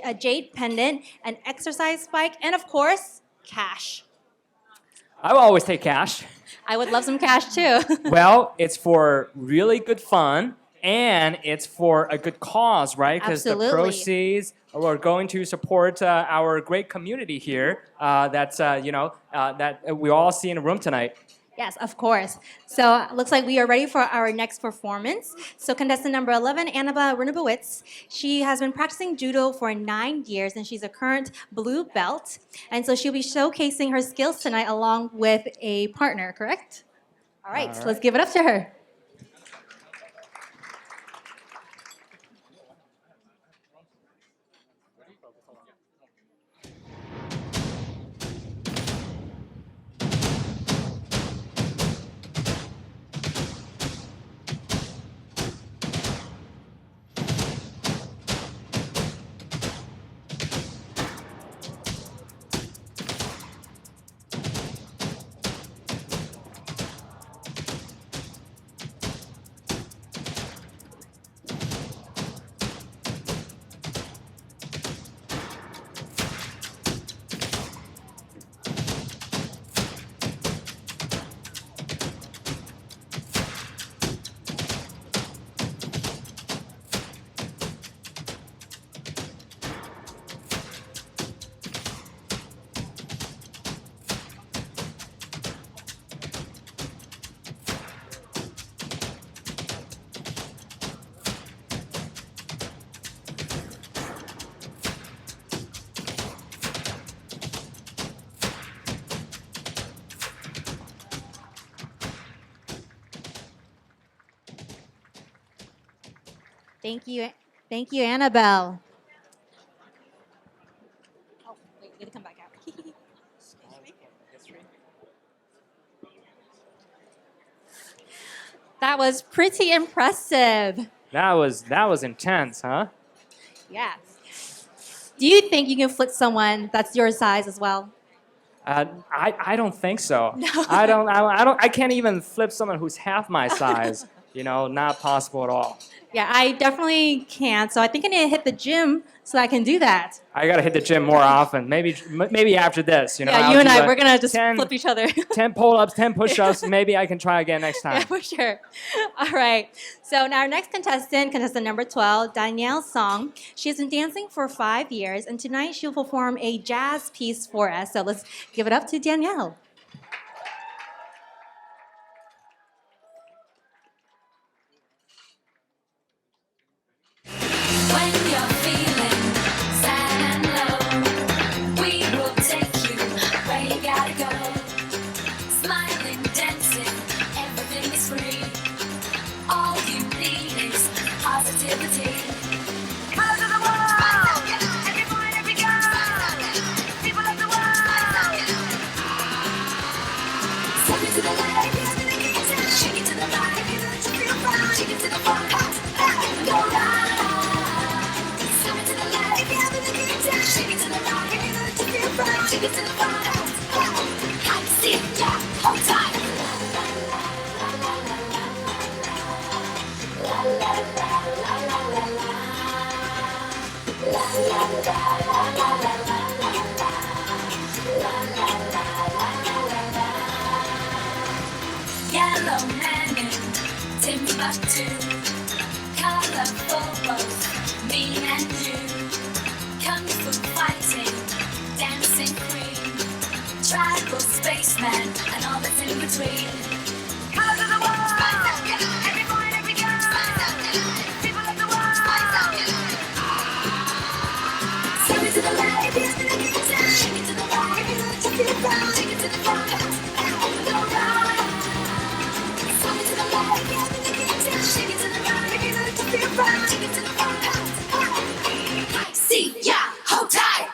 a jade pendant, an exercise bike, and of course, cash. I will always take cash. I would love some cash too. Well, it's for really good fun and it's for a good cause, right? Because the Absolutely. proceeds are going to support our great community here that we all see in the room tonight. Yes, of course. So looks like we are ready for our next performance. So contestant number 11, Annabelle Runabowitz. She has been practicing judo for 9 years and she's a current blue belt. And so she'll be showcasing her skills tonight along with a partner, correct? All right, so let's give it up to her. Thank you, Annabelle. Oh, wait, we gotta come back out. That was pretty impressive. That was intense, huh? Yes. Do you think you can flip someone that's your size as well? I don't think so. No. I can't even flip someone who's half my size. Not possible at all. Yeah, I definitely can't. So I think I need to hit the gym so I can do that. I gotta hit the gym more often. Maybe after this. Yeah, I'll you and do I, we're gonna just flip each other. 10 pull-ups, 10 push-ups. Maybe I can try again next time. Yeah, for sure. All right. So now our next contestant number 12, Danielle Song. She's been dancing for 5 years, and tonight she'll perform a jazz piece for us. So let's give it up to Danielle. When you're feeling sad and low, we will take you where you gotta go. Smiling, dancing, everything is free. All you need is positivity. Colors of the world, every boy and every girl, people of the world. Step into the light, shake it to the right, feel proud, shake it to the front, go right. Shake it to the right, to feel proud. Shake it to the front, I see it, yeah, hold tight. La la la la la la la. La la la la la la la la. La la la la la la la. Yellow man in Timbuktu, colorful both me and you. Kung fu fighting, dancing queen, tribal spaceman, and all that's in between. Colors of the world, every boy and every girl, people of the world. Step into the light, shake it to the right, to feel proud, shake it to the front, go right. Step into the light, shake it to the right, to feel proud, shake it to the front. See ya, hold tight.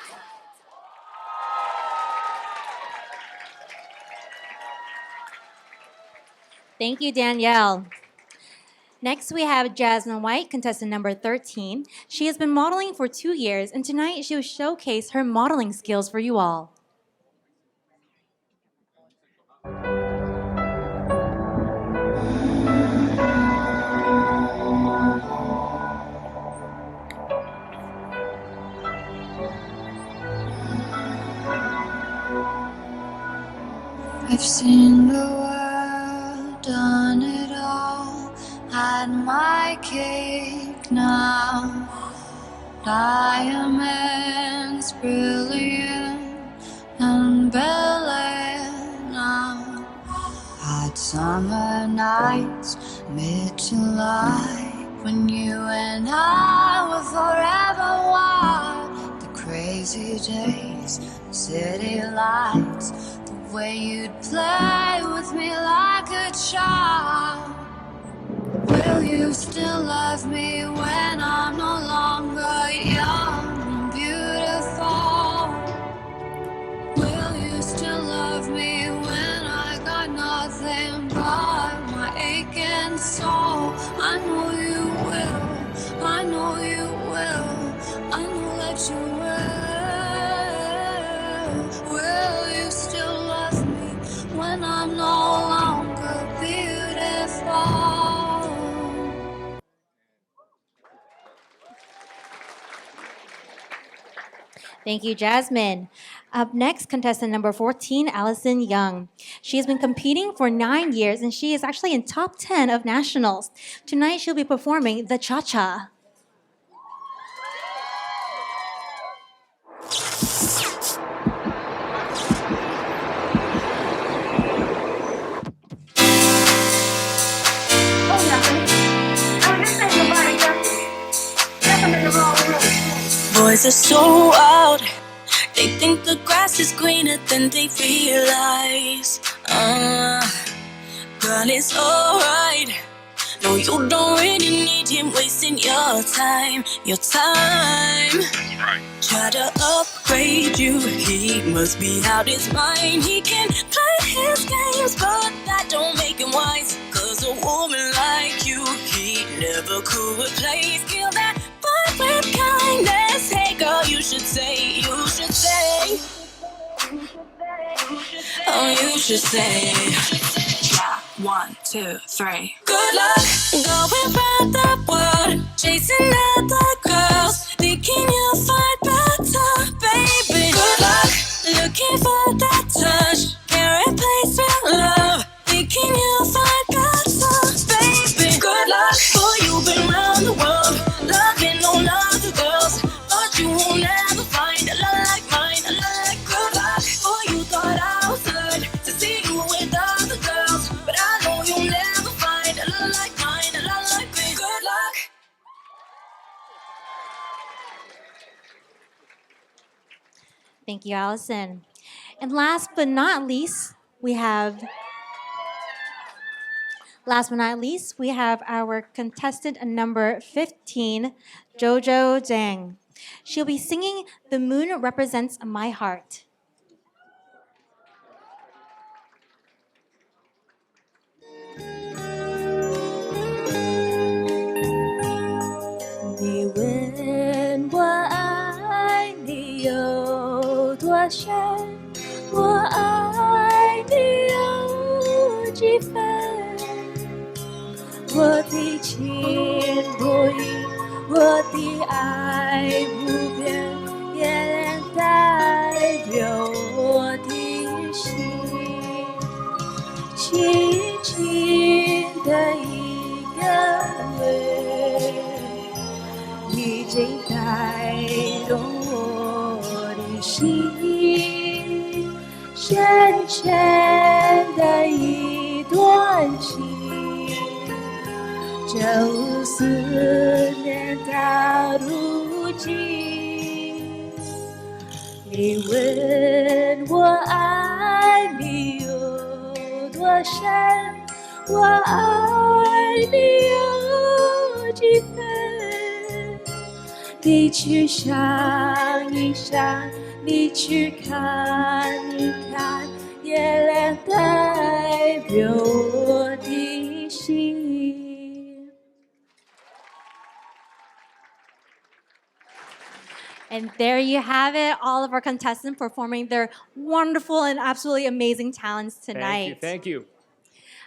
Thank you, Danielle. Next, we have Jasmine White, contestant number 13. She has been modeling for 2 years, and tonight she will showcase her modeling skills for you all. I've seen the world, done it all, had my cake now. Diamonds brilliant and Bel Air now. Hot summer nights, mid-July, when you and I were forever wild. The crazy days, city lights, the way you'd play with me like a child. Will you still love me when I'm no longer young and beautiful? Will you still love me when I got nothing but my aching soul? I know you will, I know you will, I know that you will. Will you still love me when I'm no longer beautiful? Thank you, Jasmine. Up next, contestant number 14, Allison Young. She has been competing for 9 years, and she is actually in top 10 of nationals. Tonight, she'll be performing the cha-cha. Boys are so wild, they think the grass is greener than they realize. Girl, it's alright, No, you don't really need him wasting your time, your time. Try to upgrade you, he must be out his mind. He can play his games, but that don't make him wise. Cause a woman like you, he never could replace. Kill that fight with kindness. Hey girl, you should say, you should say. Oh, you should say. Yeah, 1, 2, 3. Good luck going round the world, chasing other girls, thinking you'll find better, baby. Good luck looking for that touch, can't replace real love, thinking you'll find better, baby. Good luck, boy, you've been round the world, loving on other girls, but you won't ever find a love like mine, a love like good luck. Boy, you thought I was good to see you with other girls, but I know you'll never find a love like mine, a love like me. Good luck. Thank you, Allison. And last but not least, we have our contestant number 15, Jojo Zhang. She'll be singing "The Moon Represents My Heart." "你问我爱你有多深，我爱你有几分？我的情不移，我的爱不变，也代表我的心。轻轻的一个吻，已经带动我的心。深深的一段情，就思念到如今。你问我爱你有多深，我爱你有几分？你去想一想，你去看一看，月亮代表我的心。And there you have it, all of our contestants performing their wonderful and absolutely amazing talents tonight. Thank you.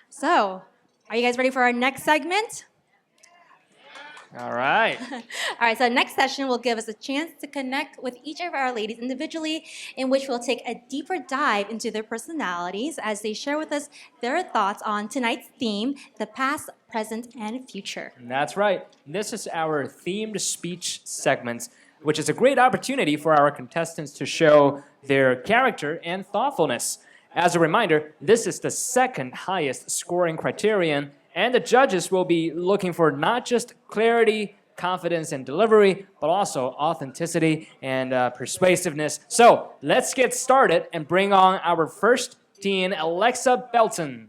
So, are you guys ready for our next segment? All right. All right, so next session will give us a chance to connect with each of our ladies individually, in which we'll take a deeper dive into their personalities as they share with us their thoughts on tonight's theme, the past, present, and future. That's right. This is our themed speech segment, which is a great opportunity for our contestants to show their character and thoughtfulness. As a reminder, this is the second highest scoring criterion, and the judges will be looking for not just clarity, confidence, and delivery, but also authenticity and persuasiveness. So let's get started and bring on our first teen, Alexa Belton.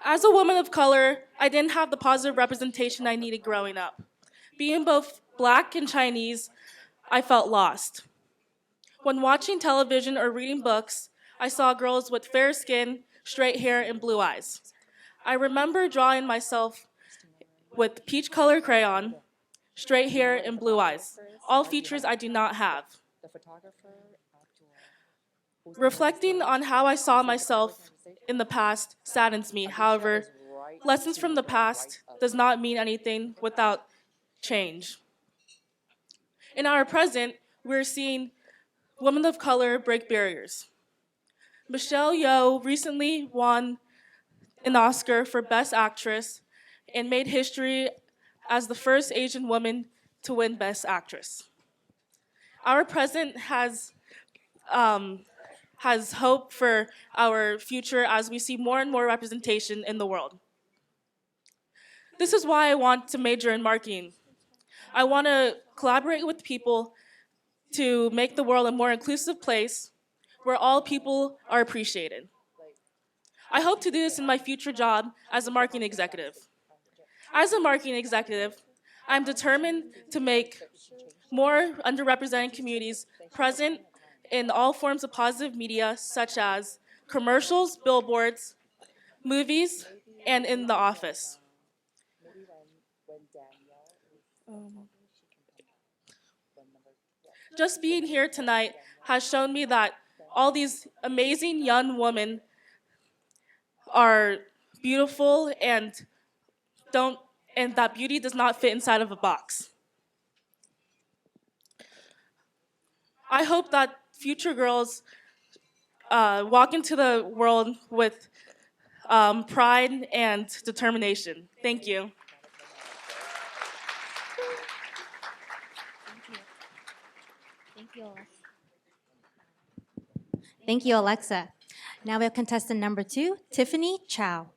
As a woman of color, I didn't have the positive representation I needed growing up. Being both Black and Chinese, I felt lost. When watching television or reading books, I saw girls with fair skin, straight hair, and blue eyes. I remember drawing myself with peach color crayon, straight hair, and blue eyes, all features I do not have. Reflecting on how I saw myself in the past saddens me. However, lessons from the past does not mean anything without change. In our present, we're seeing women of color break barriers. Michelle Yeoh recently won an Oscar for Best Actress and made history as the first Asian woman to win Best Actress. Our present has hope for our future as we see more and more representation in the world. This is why I want to major in marketing. I want to collaborate with people to make the world a more inclusive place, where all people are appreciated. I hope to do this in my future job as a marketing executive. As a marketing executive, I'm determined to make more underrepresented communities present in all forms of positive media, such as commercials, billboards, movies, and in the office. Just being here tonight has shown me that all these amazing young women are beautiful and that beauty does not fit inside of a box. I hope that future girls walk into the world with pride and determination. Thank you. Thank you, Alexa. Now we have contestant number 2, Tiffany Chow.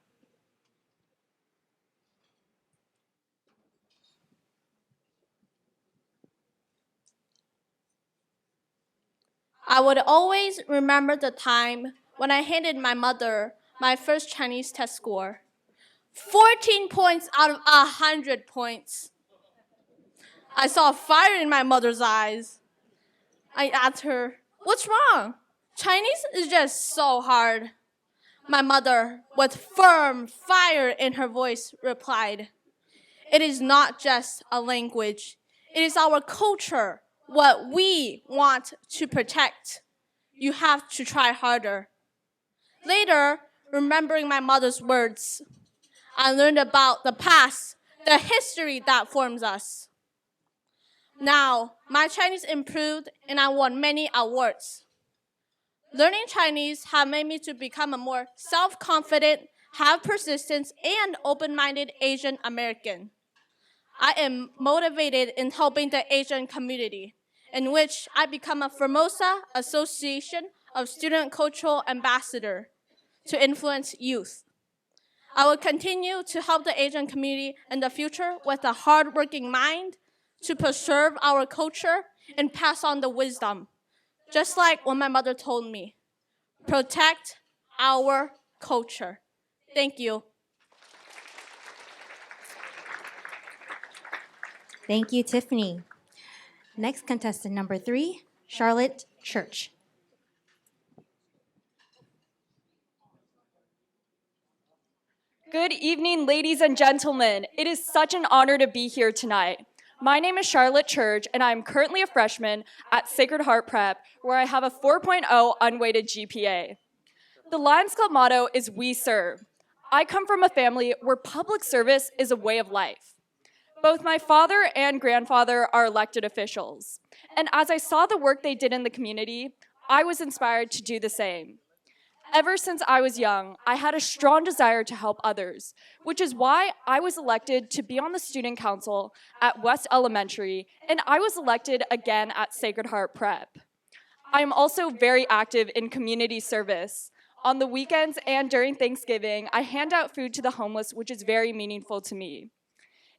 I would always remember the time when I handed my mother my first Chinese test score. 14 points out of 100 points. I saw fire in my mother's eyes. I asked her, "What's wrong? Chinese is just so hard." My mother, with firm fire in her voice, replied, "It is not just a language. It is our culture, what we want to protect. You have to try harder." Later, remembering my mother's words, I learned about the past, the history that forms us. Now, my Chinese improved and I won many awards. Learning Chinese has made me to become a more self-confident, have persistence, and open-minded Asian American. I am motivated in helping the Asian community, in which I become a Formosa Association of Student Cultural Ambassador to influence youth. I will continue to help the Asian community in the future with a hardworking mind to preserve our culture and pass on the wisdom. Just like what my mother told me, protect our culture. Thank you. Thank you, Tiffany. Next contestant number 3, Charlotte Church. Good evening, ladies and gentlemen. It is such an honor to be here tonight. My name is Charlotte Church, and I am currently a freshman at Sacred Heart Prep, where I have a 4.0 unweighted GPA. The Lions Club motto is "We Serve." I come from a family where public service is a way of life. Both my father and grandfather are elected officials, and as I saw the work they did in the community, I was inspired to do the same. Ever since I was young, I had a strong desire to help others, which is why I was elected to be on the student council at West Elementary, and I was elected again at Sacred Heart Prep. I am also very active in community service. On the weekends and during Thanksgiving, I hand out food to the homeless, which is very meaningful to me.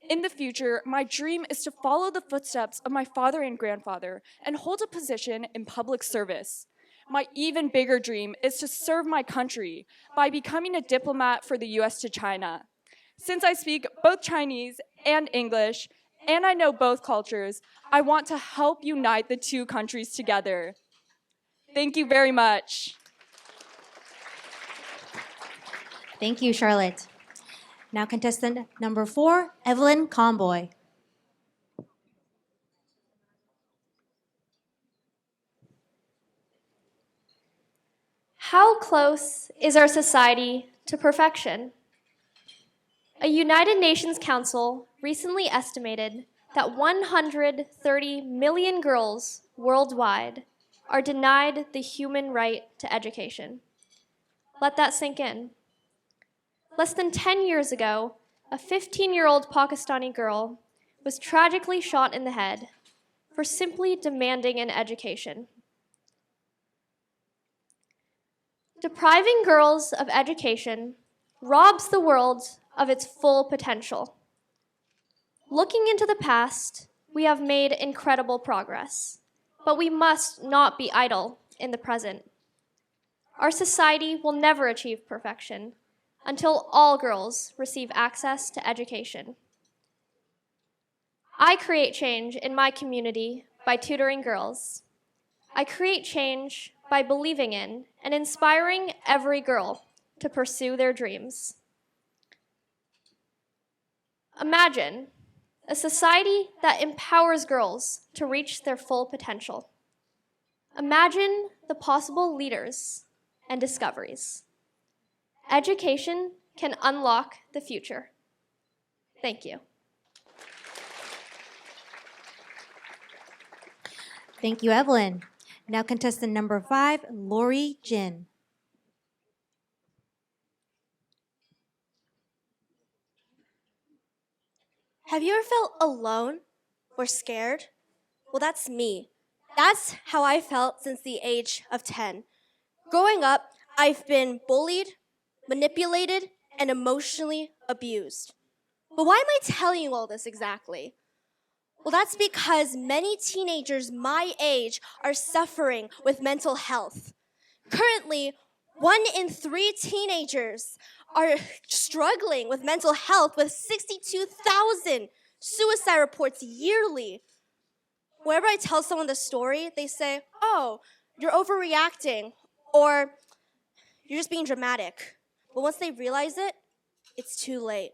In the future, my dream is to follow the footsteps of my father and grandfather and hold a position in public service. My even bigger dream is to serve my country by becoming a diplomat for the US to China. Since I speak both Chinese and English, and I know both cultures, I want to help unite the two countries together. Thank you very much. Thank you, Charlotte. Now contestant number 4, Evelyn Comboy. How close is our society to perfection? A United Nations Council recently estimated that 130 million girls worldwide are denied the human right to education. Let that sink in. Less than 10 years ago, a 15-year-old Pakistani girl was tragically shot in the head for simply demanding an education. Depriving girls of education robs the world of its full potential. Looking into the past, we have made incredible progress, but we must not be idle in the present. Our society will never achieve perfection until all girls receive access to education. I create change in my community by tutoring girls. I create change by believing in and inspiring every girl to pursue their dreams. Imagine a society that empowers girls to reach their full potential. Imagine the possible leaders and discoveries. Education can unlock the future. Thank you. Thank you, Evelyn. Now contestant number 5, Lori Jin. Have you ever felt alone or scared? Well, that's me. That's how I felt since the age of 10. Growing up, I've been bullied, manipulated, and emotionally abused. But why am I telling you all this exactly? Well, that's because many teenagers my age are suffering with mental health. Currently, 1 in 3 teenagers are struggling with mental health, with 62,000 suicide reports yearly. Whenever I tell someone the story, they say, "Oh, you're overreacting," or "You're just being dramatic." But once they realize it, it's too late.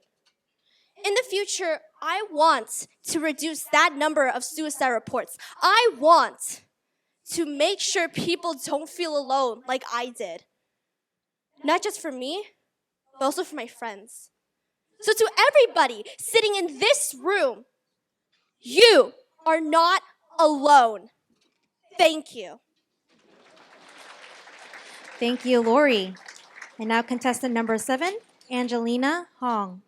In the future, I want to reduce that number of suicide reports. I want to make sure people don't feel alone like I did. Not just for me, but also for my friends. So to everybody sitting in this room, you are not alone. Thank you. Thank you, Lori. And now contestant number 7, Angelina Hong.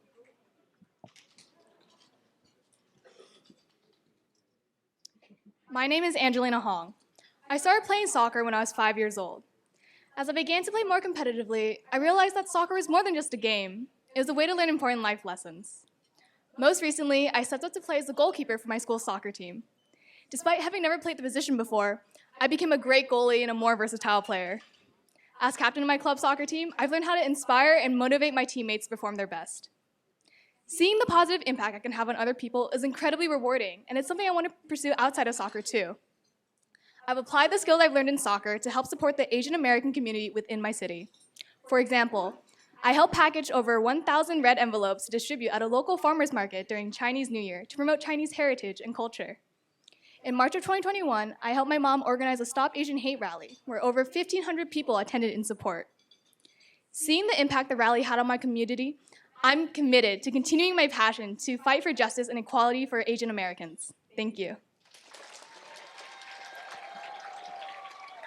My name is Angelina Hong. I started playing soccer when I was 5 years old. As I began to play more competitively, I realized that soccer was more than just a game. It was a way to learn important life lessons. Most recently, I stepped up to play as the goalkeeper for my school's soccer team. Despite having never played the position before, I became a great goalie and a more versatile player. As captain of my club soccer team, I've learned how to inspire and motivate my teammates to perform their best. Seeing the positive impact I can have on other people is incredibly rewarding, and it's something I want to pursue outside of soccer too. I've applied the skills I've learned in soccer to help support the Asian American community within my city. For example, I helped package over 1,000 red envelopes to distribute at a local farmers market during Chinese New Year to promote Chinese heritage and culture. In March of 2021, I helped my mom organize a Stop Asian Hate rally, where over 1,500 people attended in support. Seeing the impact the rally had on my community, I'm committed to continuing my passion to fight for justice and equality for Asian Americans. Thank you.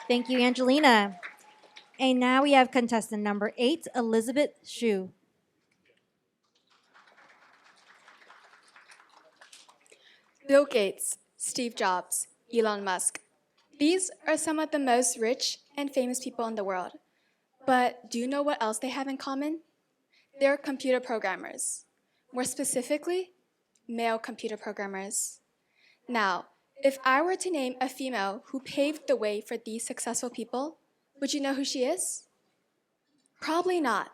Thank you, Angelina. And now we have contestant number 8, Elizabeth Xu. Bill Gates, Steve Jobs, Elon Musk. These are some of the most rich and famous people in the world. But do you know what else they have in common? They're computer programmers. More specifically, male computer programmers. Now, if I were to name a female who paved the way for these successful people, would you know who she is? Probably not.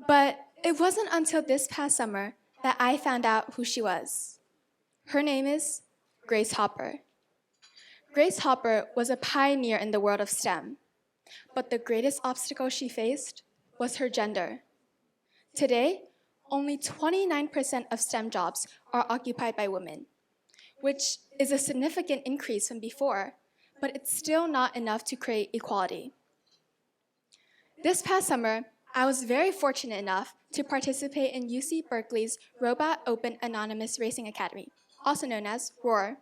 But it wasn't until this past summer that I found out who she was. Her name is Grace Hopper. Grace Hopper was a pioneer in the world of STEM, but the greatest obstacle she faced was her gender. Today, only 29% of STEM jobs are occupied by women, which is a significant increase from before, but it's still not enough to create equality. This past summer, I was very fortunate enough to participate in UC Berkeley's Robot Open Anonymous Racing Academy, also known as ROAR.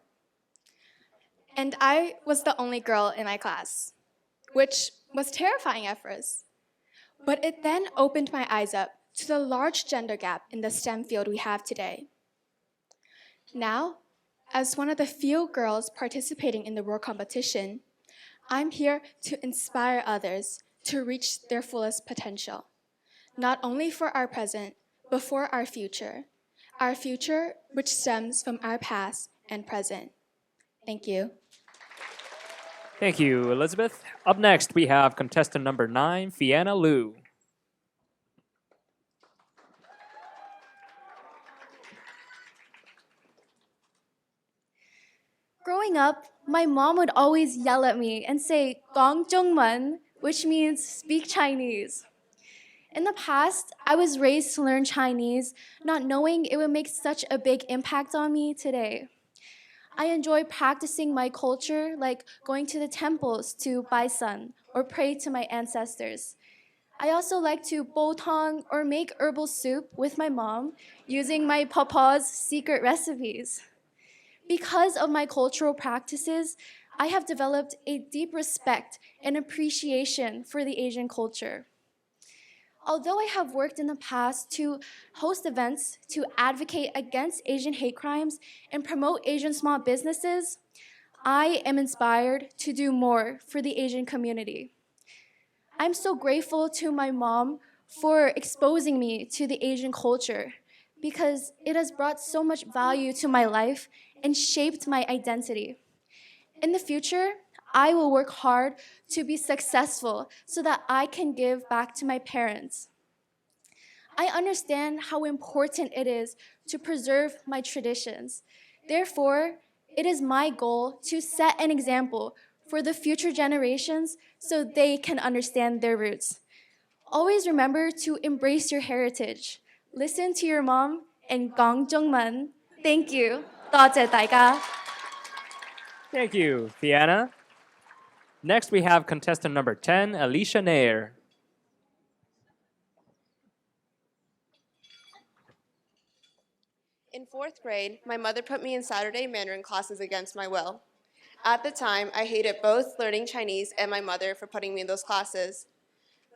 And I was the only girl in my class, which was terrifying at first. But it then opened my eyes up to the large gender gap in the STEM field we have today. Now, as one of the few girls participating in the ROAR competition, I'm here to inspire others to reach their fullest potential, not only for our present, but for our future which stems from our past and present. Thank you. Thank you, Elizabeth. Up next, we have contestant number 9, Fianna Liu. Growing up, my mom would always yell at me and say "Gong Zhongmen," which means speak Chinese. In the past, I was raised to learn Chinese, not knowing it would make such a big impact on me today. I enjoy practicing my culture, like going to the temples to bai sun or pray to my ancestors. I also like to botong or make herbal soup with my mom using my papa's secret recipes. Because of my cultural practices, I have developed a deep respect and appreciation for the Asian culture. Although I have worked in the past to host events to advocate against Asian hate crimes and promote Asian small businesses, I am inspired to do more for the Asian community. I'm so grateful to my mom for exposing me to the Asian culture because it has brought so much value to my life and shaped my identity. In the future, I will work hard to be successful so that I can give back to my parents. I understand how important it is to preserve my traditions. Therefore, it is my goal to set an example for the future generations so they can understand their roots. Always remember to embrace your heritage. Listen to your mom and Gong Zhongmen. Thank you. 多謝大家. Thank you, Fianna. Next, we have contestant number 10, Alicia Nair. In 4th grade, my mother put me in Saturday Mandarin classes against my will. At the time, I hated both learning Chinese and my mother for putting me in those classes.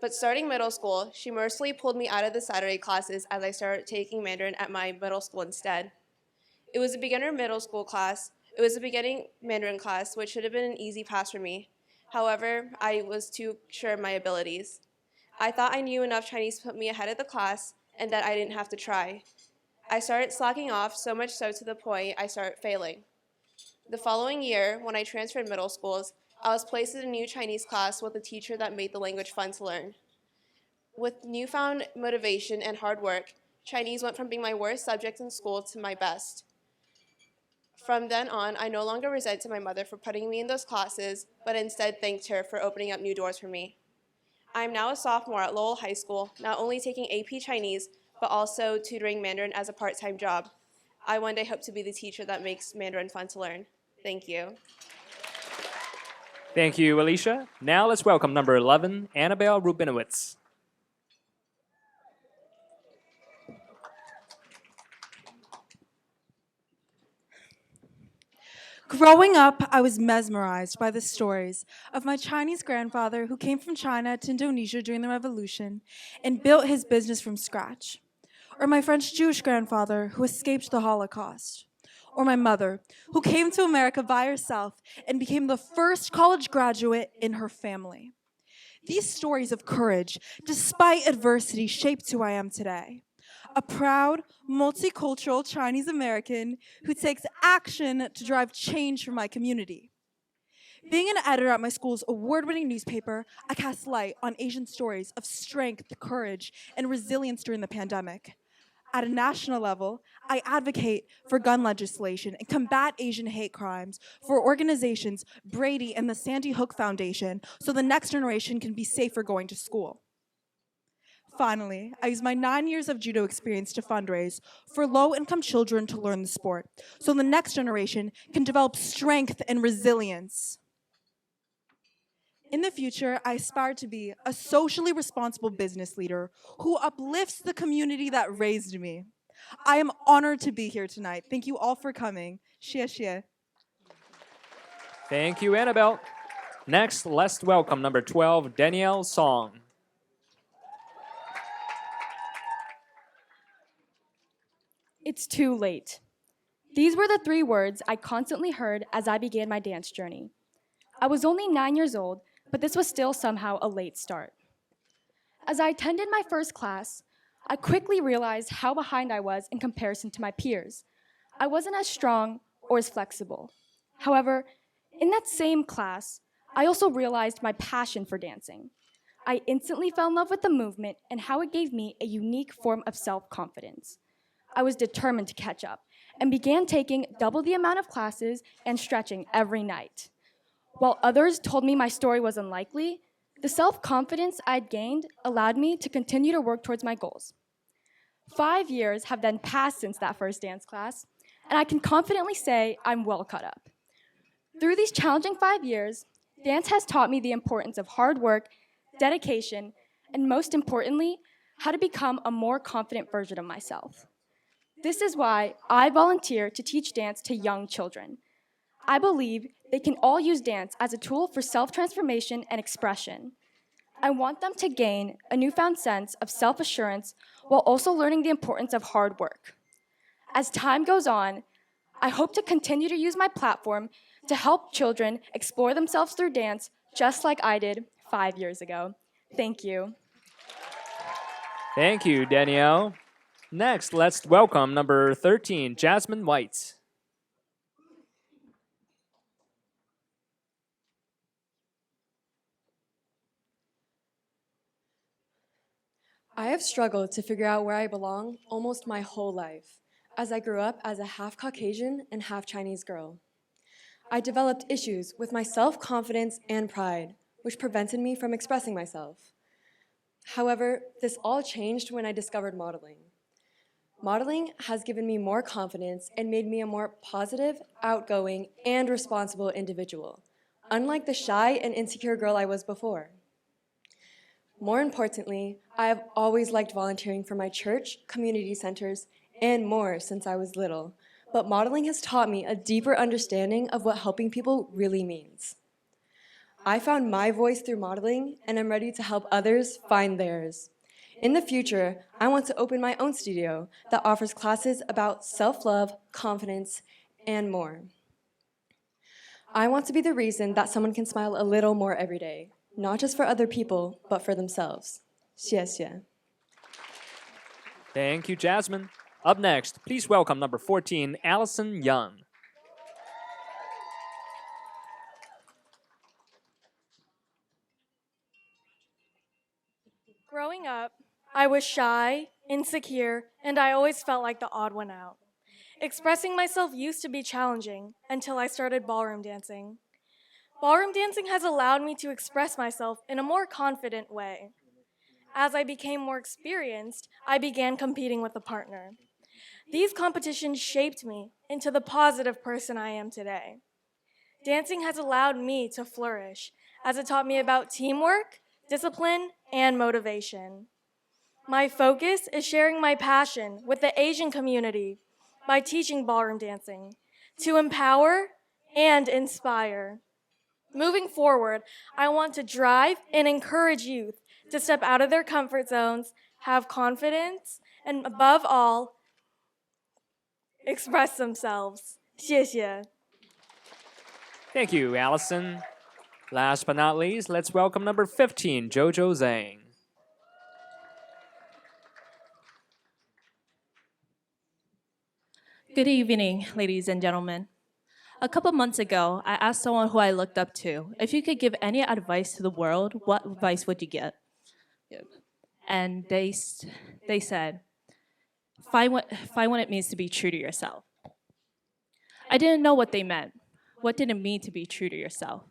But starting middle school, she mercifully pulled me out of the Saturday classes as I started taking Mandarin at my middle school instead. It was a beginning Mandarin class, which should have been an easy pass for me. However, I was too sure of my abilities. I thought I knew enough Chinese to put me ahead of the class and that I didn't have to try. I started slacking off, so much so to the point I started failing. The following year, when I transferred middle schools, I was placed in a new Chinese class with a teacher that made the language fun to learn. With newfound motivation and hard work, Chinese went from being my worst subject in school to my best. From then on, I no longer resented my mother for putting me in those classes, but instead thanked her for opening up new doors for me. I am now a sophomore at Lowell High School, not only taking AP Chinese, but also tutoring Mandarin as a part-time job. I one day hope to be the teacher that makes Mandarin fun to learn. Thank you. Thank you, Alicia. Now let's welcome number 11, Annabelle Rubinowitz. Growing up, I was mesmerized by the stories of my Chinese grandfather who came from China to Indonesia during the revolution and built his business from scratch. Or my French Jewish grandfather who escaped the Holocaust. Or my mother, who came to America by herself and became the first college graduate in her family. These stories of courage, despite adversity, shaped who I am today. A proud, multicultural Chinese American who takes action to drive change for my community. Being an editor at my school's award-winning newspaper, I cast light on Asian stories of strength, courage, and resilience during the pandemic. At a national level, I advocate for gun legislation and combat Asian hate crimes for organizations Brady and the Sandy Hook Foundation so the next generation can be safer going to school. Finally, I use my 9 years of judo experience to fundraise for low-income children to learn the sport so the next generation can develop strength and resilience. In the future, I aspire to be a socially responsible business leader who uplifts the community that raised me. I am honored to be here tonight. Thank you all for coming. Xie xie. Thank you, Annabelle. Next, let's welcome number 12, Danielle Song. It's too late. These were the 3 words I constantly heard as I began my dance journey. I was only 9 years old, but this was still somehow a late start. As I attended my first class, I quickly realized how behind I was in comparison to my peers. I wasn't as strong or as flexible. However, in that same class, I also realized my passion for dancing. I instantly fell in love with the movement and how it gave me a unique form of self-confidence. I was determined to catch up and began taking double the amount of classes and stretching every night. While others told me my story was unlikely, the self-confidence I'd gained allowed me to continue to work towards my goals. 5 years have then passed since that first dance class, and I can confidently say I'm well caught up. Through these challenging 5 years, dance has taught me the importance of hard work, dedication, and most importantly, how to become a more confident version of myself. This is why I volunteer to teach dance to young children. I believe they can all use dance as a tool for self-transformation and expression. I want them to gain a newfound sense of self-assurance while also learning the importance of hard work. As time goes on, I hope to continue to use my platform to help children explore themselves through dance just like I did 5 years ago. Thank you. Thank you, Danielle. Next, let's welcome number 13, Jasmine White. I have struggled to figure out where I belong almost my whole life, as I grew up as a half Caucasian and half Chinese girl. I developed issues with my self-confidence and pride, which prevented me from expressing myself. However, this all changed when I discovered modeling. Modeling has given me more confidence and made me a more positive, outgoing, and responsible individual, unlike the shy and insecure girl I was before. More importantly, I have always liked volunteering for my church, community centers, and more since I was little, but modeling has taught me a deeper understanding of what helping people really means. I found my voice through modeling, and I'm ready to help others find theirs. In the future, I want to open my own studio that offers classes about self-love, confidence, and more. I want to be the reason that someone can smile a little more every day, not just for other people, but for themselves. 谢谢. Thank you, Jasmine. Up next, please welcome number 14, Allison Young. Growing up, I was shy, insecure, and I always felt like the odd one out. Expressing myself used to be challenging until I started ballroom dancing. Ballroom dancing has allowed me to express myself in a more confident way. As I became more experienced, I began competing with a partner. These competitions shaped me into the positive person I am today. Dancing has allowed me to flourish, as it taught me about teamwork, discipline, and motivation. My focus is sharing my passion with the Asian community by teaching ballroom dancing to empower and inspire. Moving forward, I want to drive and encourage youth to step out of their comfort zones, have confidence, and above all, express themselves. 谢谢. Thank you, Allison. Last but not least, let's welcome number 15, Jojo Zhang. Good evening, ladies and gentlemen. A couple months ago, I asked someone who I looked up to, if you could give any advice to the world, what advice would you get? And they said, find what it means to be true to yourself. I didn't know what they meant. What did it mean to be true to yourself?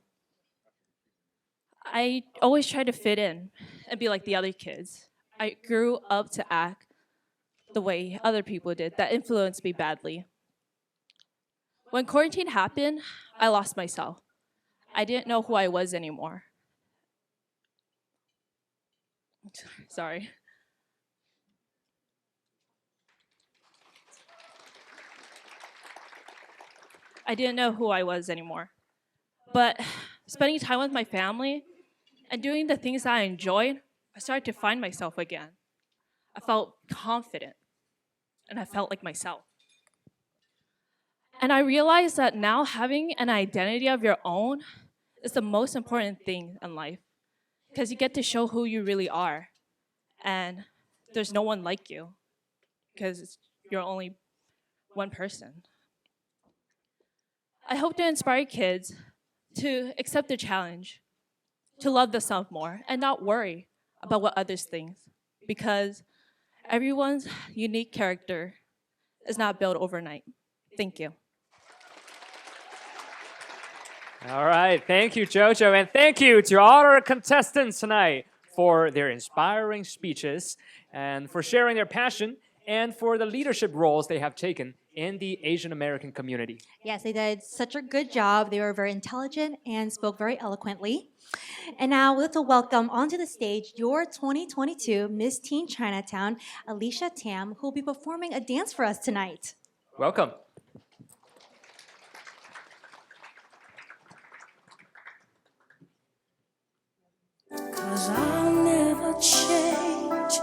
I always tried to fit in and be like the other kids. I grew up to act the way other people did. That influenced me badly. When quarantine happened, I lost myself. I didn't know who I was anymore. Sorry. I didn't know who I was anymore. But spending time with my family and doing the things that I enjoyed, I started to find myself again. I felt confident, and I felt like myself. And I realized that now having an identity of your own is the most important thing in life, because you get to show who you really are, and there's no one like you, because you're only one person. I hope to inspire kids to accept the challenge, to love the self more, and not worry about what others think, because everyone's unique character is not built overnight. Thank you. All right, thank you, Jojo, and thank you to all our contestants tonight for their inspiring speeches and for sharing their passion and for the leadership roles they have taken in the Asian American community. Yes, they did such a good job. They were very intelligent and spoke very eloquently. And now let's welcome onto the stage your 2022 Miss Teen Chinatown, Alicia Tam, who will be performing a dance for us tonight. Welcome. Cause I'll never change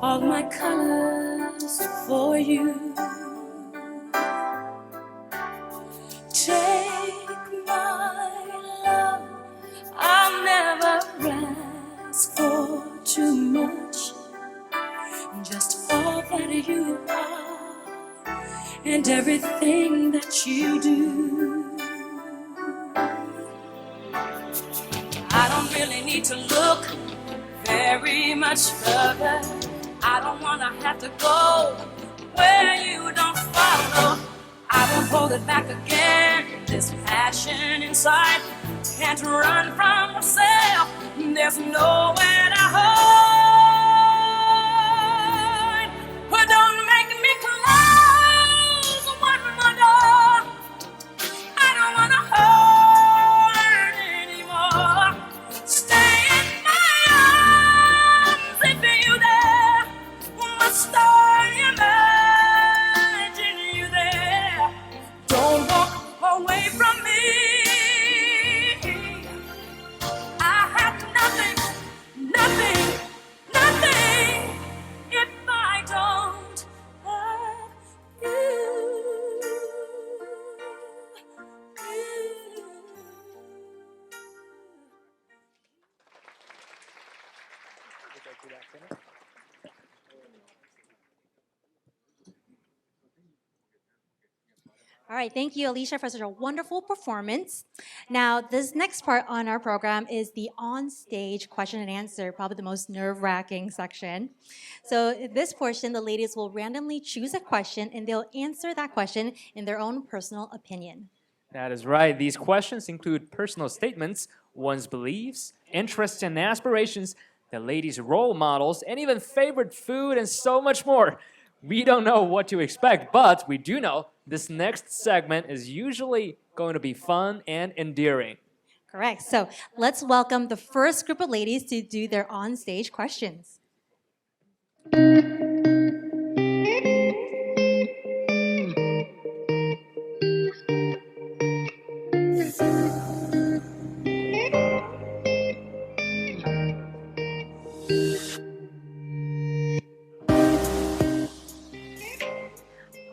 all my colors for you. Take my love, I'll never ask for too much. Just all that you are and everything that you do. I don't really need to look very much further. I don't wanna have to go where you don't follow. I won't hold it back again. This passion inside can't run from myself. There's nowhere to hide. Well, don't make me close one more door. I don't wanna hurt anymore. Stay in my arms if you're there. Must I imagine you there? Don't walk away from me. I have nothing, nothing, nothing if I don't have you. All right, thank you, Alicia, for such a wonderful performance. Now, this next part on our program is the on-stage question and answer, probably the most nerve-wracking section. So in this portion, the ladies will randomly choose a question, and they'll answer that question in their own personal opinion. That is right. These questions include personal statements, one's beliefs, interests, and aspirations, the ladies' role models, and even favorite food, and so much more. We don't know what to expect, but we do know this next segment is usually going to be fun and endearing. Correct. So let's welcome the first group of ladies to do their on-stage questions.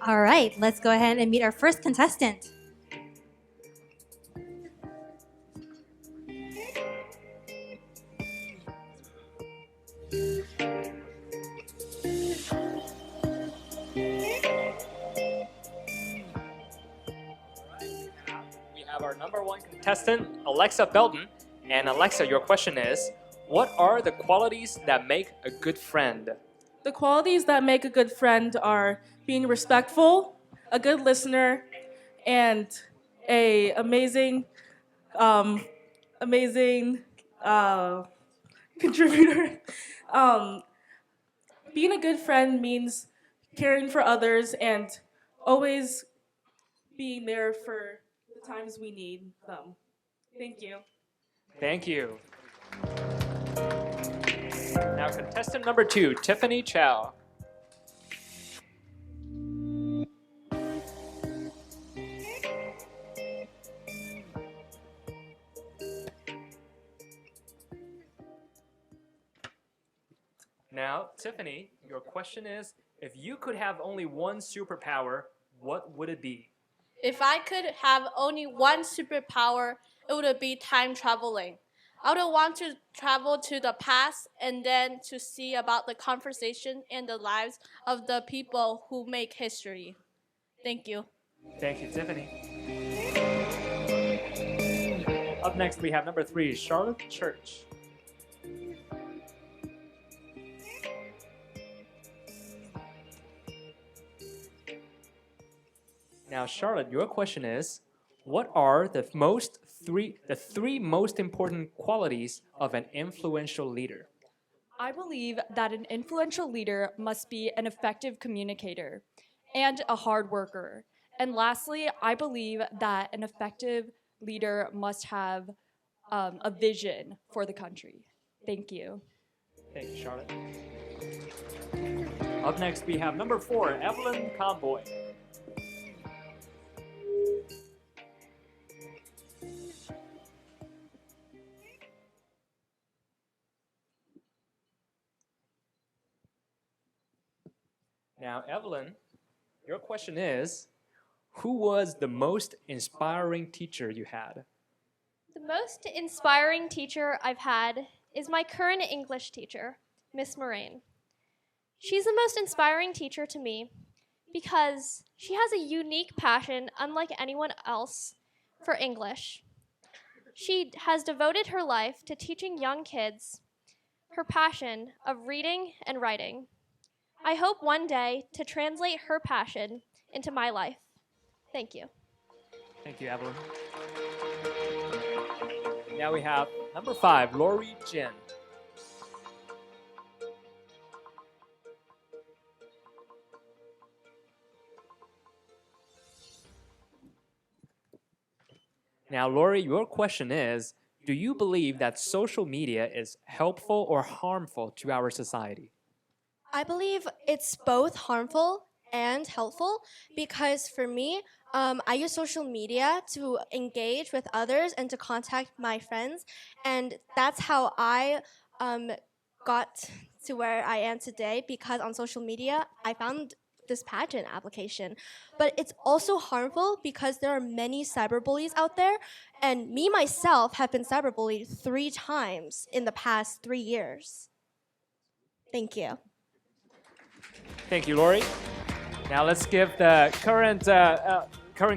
All right, let's go ahead and meet our first contestant. We have our number one contestant, Alexa Belton. And Alexa, your question is, what are the qualities that make a good friend? The qualities that make a good friend are being respectful, a good listener, and a amazing contributor. Being a good friend means caring for others and always being there for the times we need them. Thank you. Thank you. Now, contestant number 2, Tiffany Chow. Now, Tiffany, your question is, if you could have only one superpower, what would it be? If I could have only one superpower, it would be time traveling. I would want to travel to the past and then to see about the conversation and the lives of the people who make history. Thank you. Thank you, Tiffany. Up next, we have number 3, Charlotte Church. Now, Charlotte, your question is, what are the three most important qualities of an influential leader? I believe that an influential leader must be an effective communicator and a hard worker. And lastly, I believe that an effective leader must have a vision for the country. Thank you. Thank you, Charlotte. Up next, we have number 4, Evelyn Conboy. Now, Evelyn, your question is, who was the most inspiring teacher you had? The most inspiring teacher I've had is my current English teacher, Miss Moraine. She's the most inspiring teacher to me because she has a unique passion, unlike anyone else, for English. She has devoted her life to teaching young kids her passion of reading and writing. I hope one day to translate her passion into my life. Thank you. Thank you, Evelyn. Now we have number 5, Lori Jin. Now, Lori, your question is, do you believe that social media is helpful or harmful to our society? I believe it's both harmful and helpful because for me, I use social media to engage with others and to contact my friends, and that's how I got to where I am today because on social media I found this pageant application. But it's also harmful because there are many cyberbullies out there, and me myself have been cyberbullied 3 times in the past 3 years. Thank you. Thank you, Lori. Now let's give the current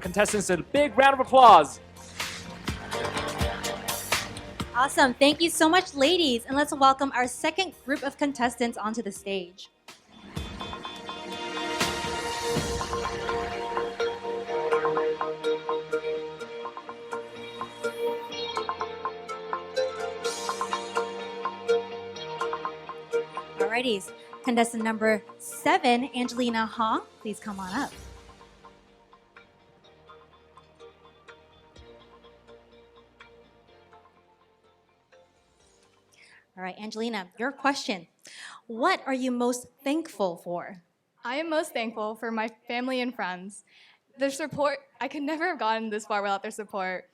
contestants a big round of applause. Awesome. Thank you so much, ladies. And let's welcome our second group of contestants onto the stage. Alrighties. Contestant number 7, Angelina Hong, please come on up. All right, Angelina, your question. What are you most thankful for? I am most thankful for my family and friends. Their support, I could never have gotten this far without their support.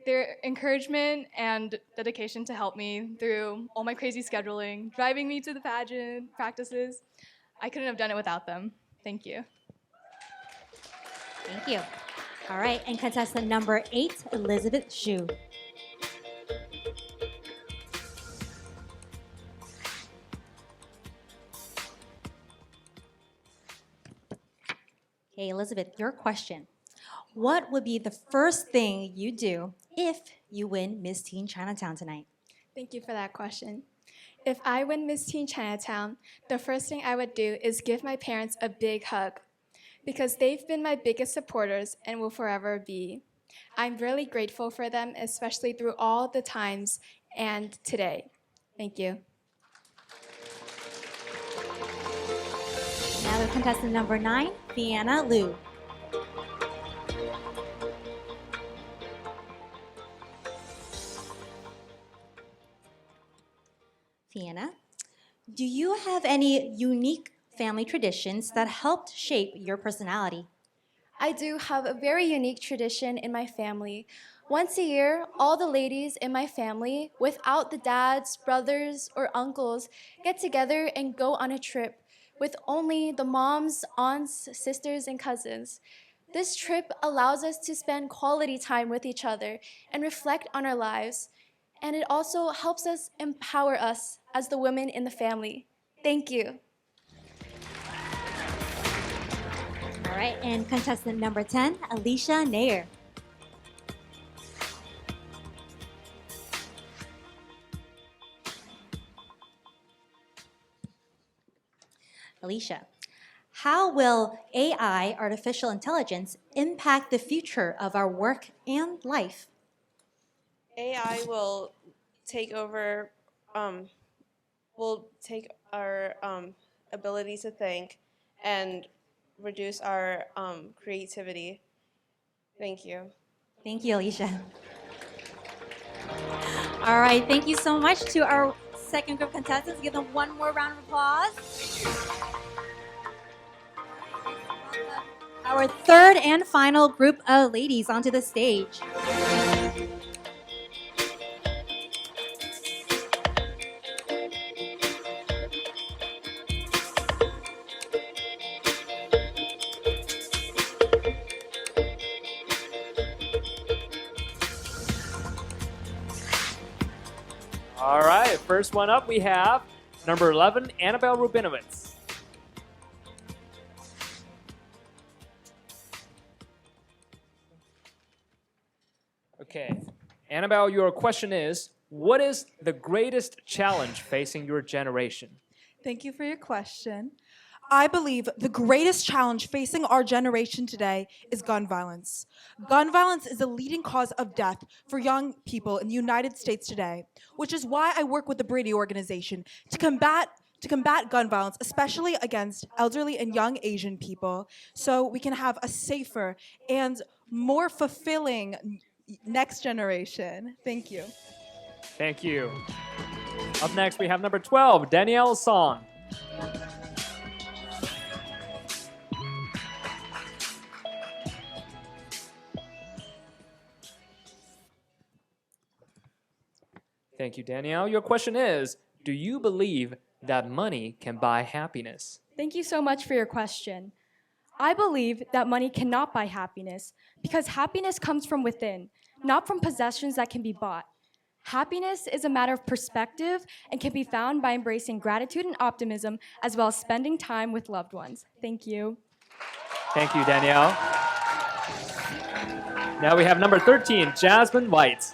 Their encouragement and dedication to help me through all my crazy scheduling, driving me to the pageant practices. I couldn't have done it without them. Thank you. Thank you. All right, and contestant number 8, Elizabeth Xu. Okay, Elizabeth, your question. What would be the first thing you do if you win Miss Teen Chinatown tonight? Thank you for that question. If I win Miss Teen Chinatown, the first thing I would do is give my parents a big hug because they've been my biggest supporters and will forever be. I'm really grateful for them, especially through all the times and today. Thank you. Now the contestant number 9, Fianna Liu. Fianna, do you have any unique family traditions that helped shape your personality? I do have a very unique tradition in my family. Once a year, all the ladies in my family, without the dads, brothers, or uncles, get together and go on a trip with only the moms, aunts, sisters, and cousins. This trip allows us to spend quality time with each other and reflect on our lives. And it also helps us empower us as the women in the family. Thank you. All right, and contestant number 10, Alicia Nair. Alicia, how will AI, artificial intelligence, impact the future of our work and life? AI take over, will take our ability to think and reduce our creativity. Thank you. Thank you, Alicia. All right, thank you so much to our second group contestants. Give them one more round of applause. Our third and final group of ladies onto the stage. All right, first one up we have number 11, Annabelle Rubinowitz. Okay, Annabelle, your question is, what is the greatest challenge facing your generation? Thank you for your question. I believe the greatest challenge facing our generation today is gun violence. Gun violence is a leading cause of death for young people in the United States today, which is why I work with the Brady organization to combat gun violence, especially against elderly and young Asian people, so we can have a safer and more fulfilling next generation. Thank you. Thank you. Up next, we have number 12, Danielle Song. Thank you, Danielle. Your question is, do you believe that money can buy happiness? Thank you so much for your question. I believe that money cannot buy happiness because happiness comes from within, not from possessions that can be bought. Happiness is a matter of perspective and can be found by embracing gratitude and optimism, as well as spending time with loved ones. Thank you. Thank you, Danielle. Now we have number 13, Jasmine White.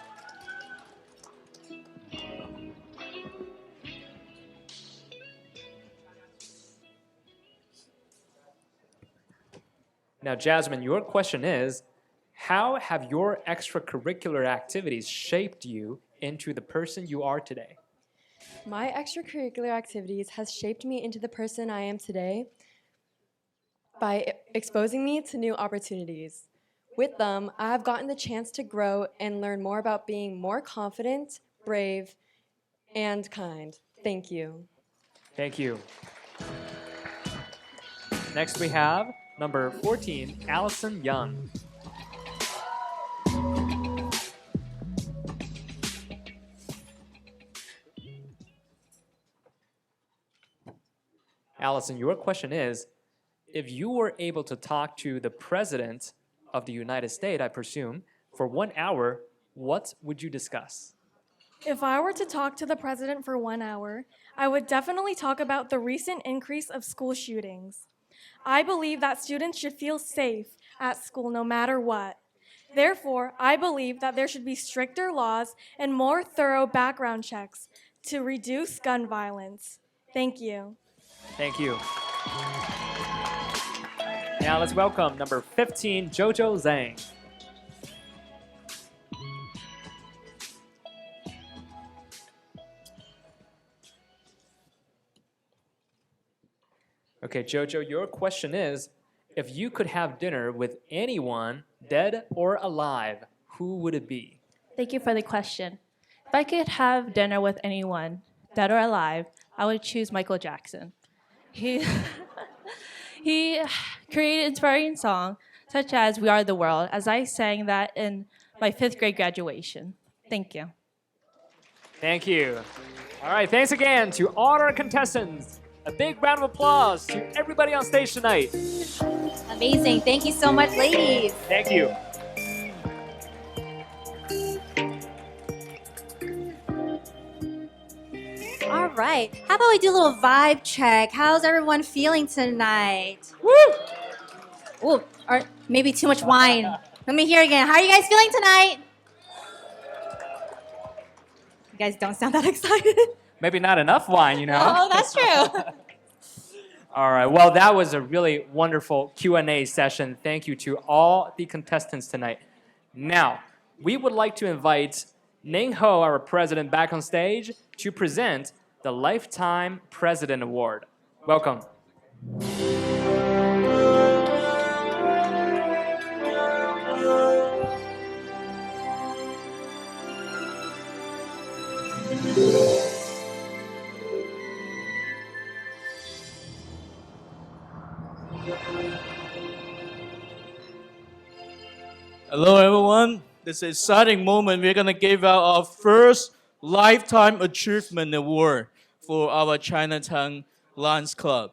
Now, Jasmine, your question is, how have your extracurricular activities shaped you into the person you are today? My extracurricular activities has shaped me into the person I am today by exposing me to new opportunities. With them, I have gotten the chance to grow and learn more about being more confident, brave, and kind. Thank you. Thank you. Next we have number 14, Allison Young. Allison, your question is, if you were able to talk to the President of the United States, I presume, for 1 hour, what would you discuss? If I were to talk to the president for 1 hour, I would definitely talk about the recent increase of school shootings. I believe that students should feel safe at school no matter what. Therefore, I believe that there should be stricter laws and more thorough background checks to reduce gun violence. Thank you. Thank you. Now let's welcome number 15, Jojo Zhang. Okay, Jojo, your question is, if you could have dinner with anyone, dead or alive, who would it be? Thank you for the question. If I could have dinner with anyone, dead or alive, I would choose Michael Jackson. He created inspiring songs such as We Are the World, as I sang that in my 5th grade graduation. Thank you. Thank you. All right, thanks again to all our contestants. A big round of applause to everybody on stage tonight. Amazing. Thank you so much, ladies. Thank you. All right. How about we do a little vibe check? How's everyone feeling tonight? Woo! Ooh, or maybe too much wine. Let me hear again. How are you guys feeling tonight? You guys don't sound that excited. Maybe not enough wine, you know? Oh, that's true. All right. Well, that was a really wonderful Q&A session. Thank you to all the contestants tonight. Now, we would like to invite Ning Ho, our president, back on stage to present the Lifetime President Award. Welcome. Hello, everyone. This is an exciting moment. We're going to give out our first Lifetime Achievement Award for our Chinatown Lions Club.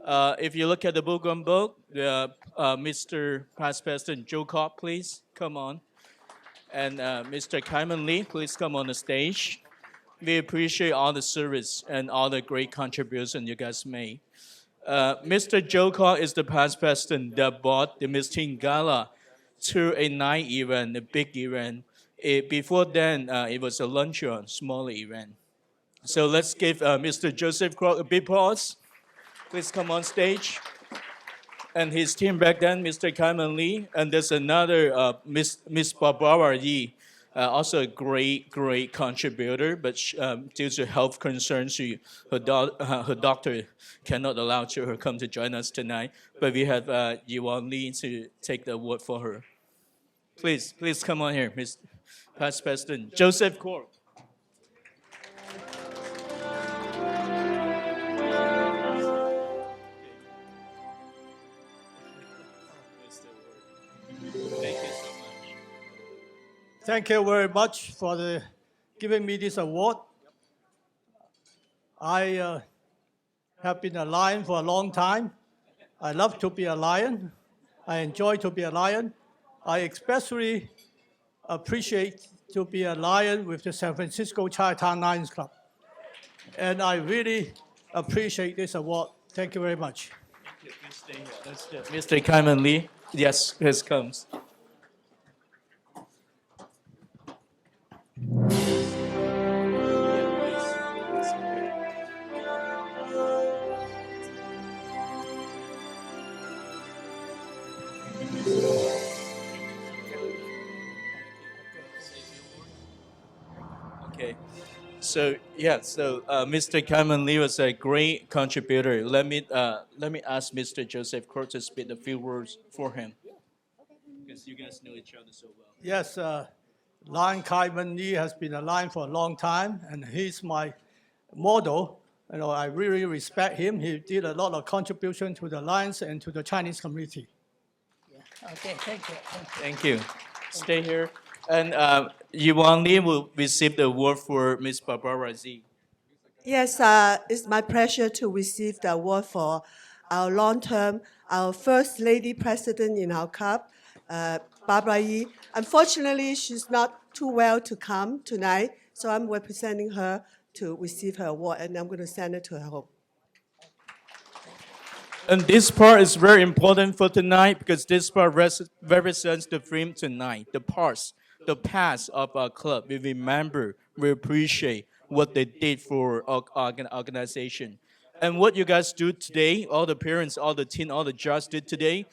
If you look at the program book, Mr. Past President Joe Cobb, please come on. And Mr. Kaiman Lee, please come on the stage. We appreciate all the service and all the great contribution you guys made. Mr. Joe Cobb is the past president that brought the Miss Teen Gala to a night event, a big event. Before then, it was a luncheon, smaller event. So let's give Mr. Joseph Crook a big applause. Please come on stage. And his team back then, Mr. Kaiman Lee, and there's another Miss Barbara Yi, also a great contributor, but due to health concerns, her doctor cannot allow her to come to join us tonight. But we have Yiwan Lee to take the award for her. Please come on here, Miss Past President Joseph Cork. Thank you very much for giving me this award. I have been a lion for a long time. I love to be a lion. I enjoy to be a lion. I especially appreciate to be a lion with the San Francisco Chinatown Lions Club. And I really appreciate this award. Thank you very much. Mr. Kaiman Lee, yes, here comes. Okay, so Mr. Kaiman Lee was a great contributor. Let me ask Mr. Joseph Crook to speak a few words for him, because you guys know each other so well. Yes, Lion Kaiman Lee has been a lion for a long time, and he's my model. I really respect him. He did a lot of contribution to the Lions and to the Chinese community. Okay, thank you. Thank you. Stay here. And Yiwan Lee will receive the award for Miss Barbara Z. Yes, it's my pleasure to receive the award for our long-term, our first lady president in our club, Barbara Yi. Unfortunately, she's not too well to come tonight, so I'm representing her to receive her award, and I'm going to send it to her home. And this part is very important for tonight, because this part represents the theme tonight, the past of our club. We remember, we appreciate what they did for our organization. And what you guys do today, all the parents, all the team, all the judges did today,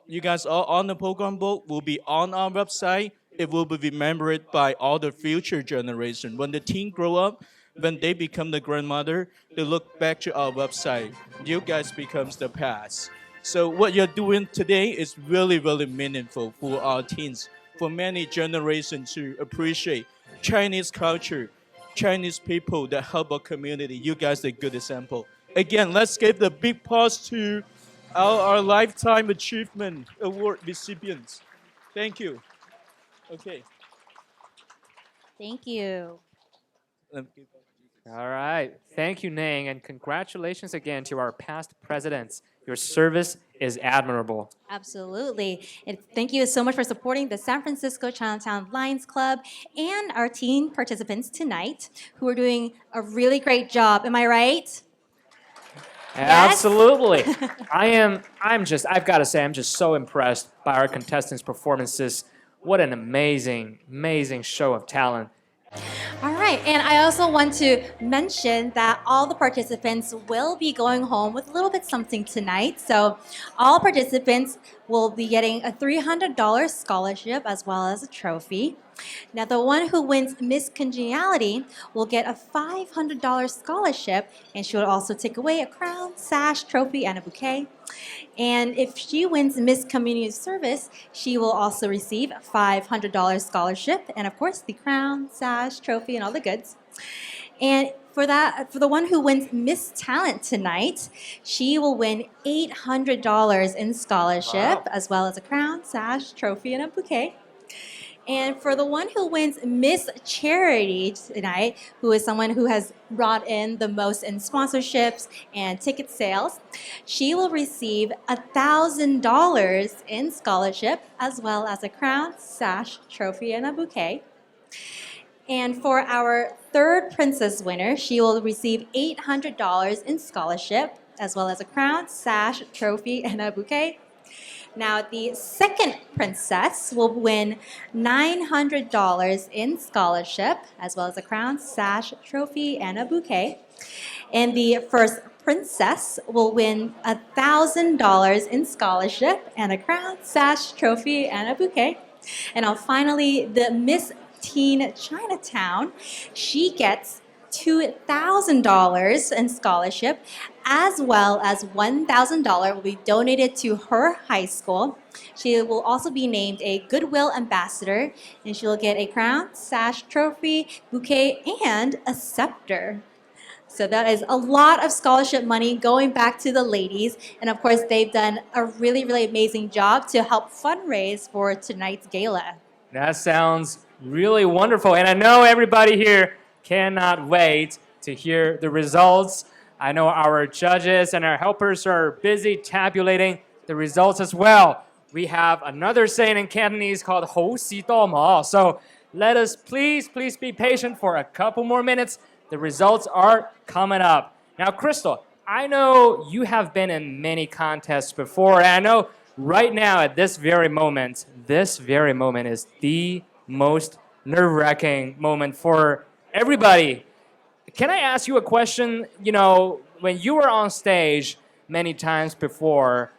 you guys all on the program book will be on our website. It will be remembered by all the future generation. When the teen grow up, when they become the grandmother, they look back to our website. You guys becomes the past. So what you're doing today is really, really meaningful for our teens, for many generations to appreciate Chinese culture, Chinese people that help our community. You guys are a good example. Again, let's give the big pause to our Lifetime Achievement Award recipients. Thank you. Okay. Thank you. All right. Thank you, Nang, and congratulations again to our past presidents. Your service is admirable. Absolutely. And thank you so much for supporting the San Francisco Chinatown Lions Club and our teen participants tonight, who are doing a really great job. Am I right? Absolutely. I've got to say, I'm just so impressed by our contestants' performances. What an amazing, amazing show of talent. All right, and I also want to mention that all the participants will be going home with a little bit something tonight. So, all participants will be getting a $300 scholarship as well as a trophy. Now, the one who wins Miss Congeniality will get a $500 scholarship, and she will also take away a crown, sash, trophy, and a bouquet. And if she wins Miss Community Service, she will also receive a $500 scholarship, and of course, the crown, sash, trophy, and all the goods. And for the one who wins Miss Talent tonight, she will win $800 in scholarship, as well as a crown, sash, trophy, and a bouquet. And for the one who wins Miss Charity tonight, who is someone who has brought in the most in sponsorships and ticket sales, she will receive $1,000 in scholarship, as well as a crown, sash, trophy, and a bouquet. And for our third princess winner, she will receive $800 in scholarship, as well as a crown, sash, trophy, and a bouquet. Now, the second princess will win $900 in scholarship, as well as a crown, sash, trophy, and a bouquet. And the first princess will win $1,000 in scholarship and a crown, sash, trophy, and a bouquet. And now finally, the Miss Teen Chinatown, she gets $2,000 in scholarship, as well as $1,000 will be donated to her high school. She will also be named a Goodwill Ambassador, and she will get a crown, sash, trophy, bouquet, and a scepter. So that is a lot of scholarship money going back to the ladies. And of course, they've done a really, really amazing job to help fundraise for tonight's gala. That sounds really wonderful. And I know everybody here cannot wait to hear the results. I know our judges and our helpers are busy tabulating the results as well. We have another saying in Cantonese called "Hou xi dao ma." So let us please be patient for a couple more minutes. The results are coming up. Now, Crystal, I know you have been in many contests before, and I know right now at this very moment is the most nerve-wracking moment for everybody. Can I ask you a question? You know, when you were on stage many times before,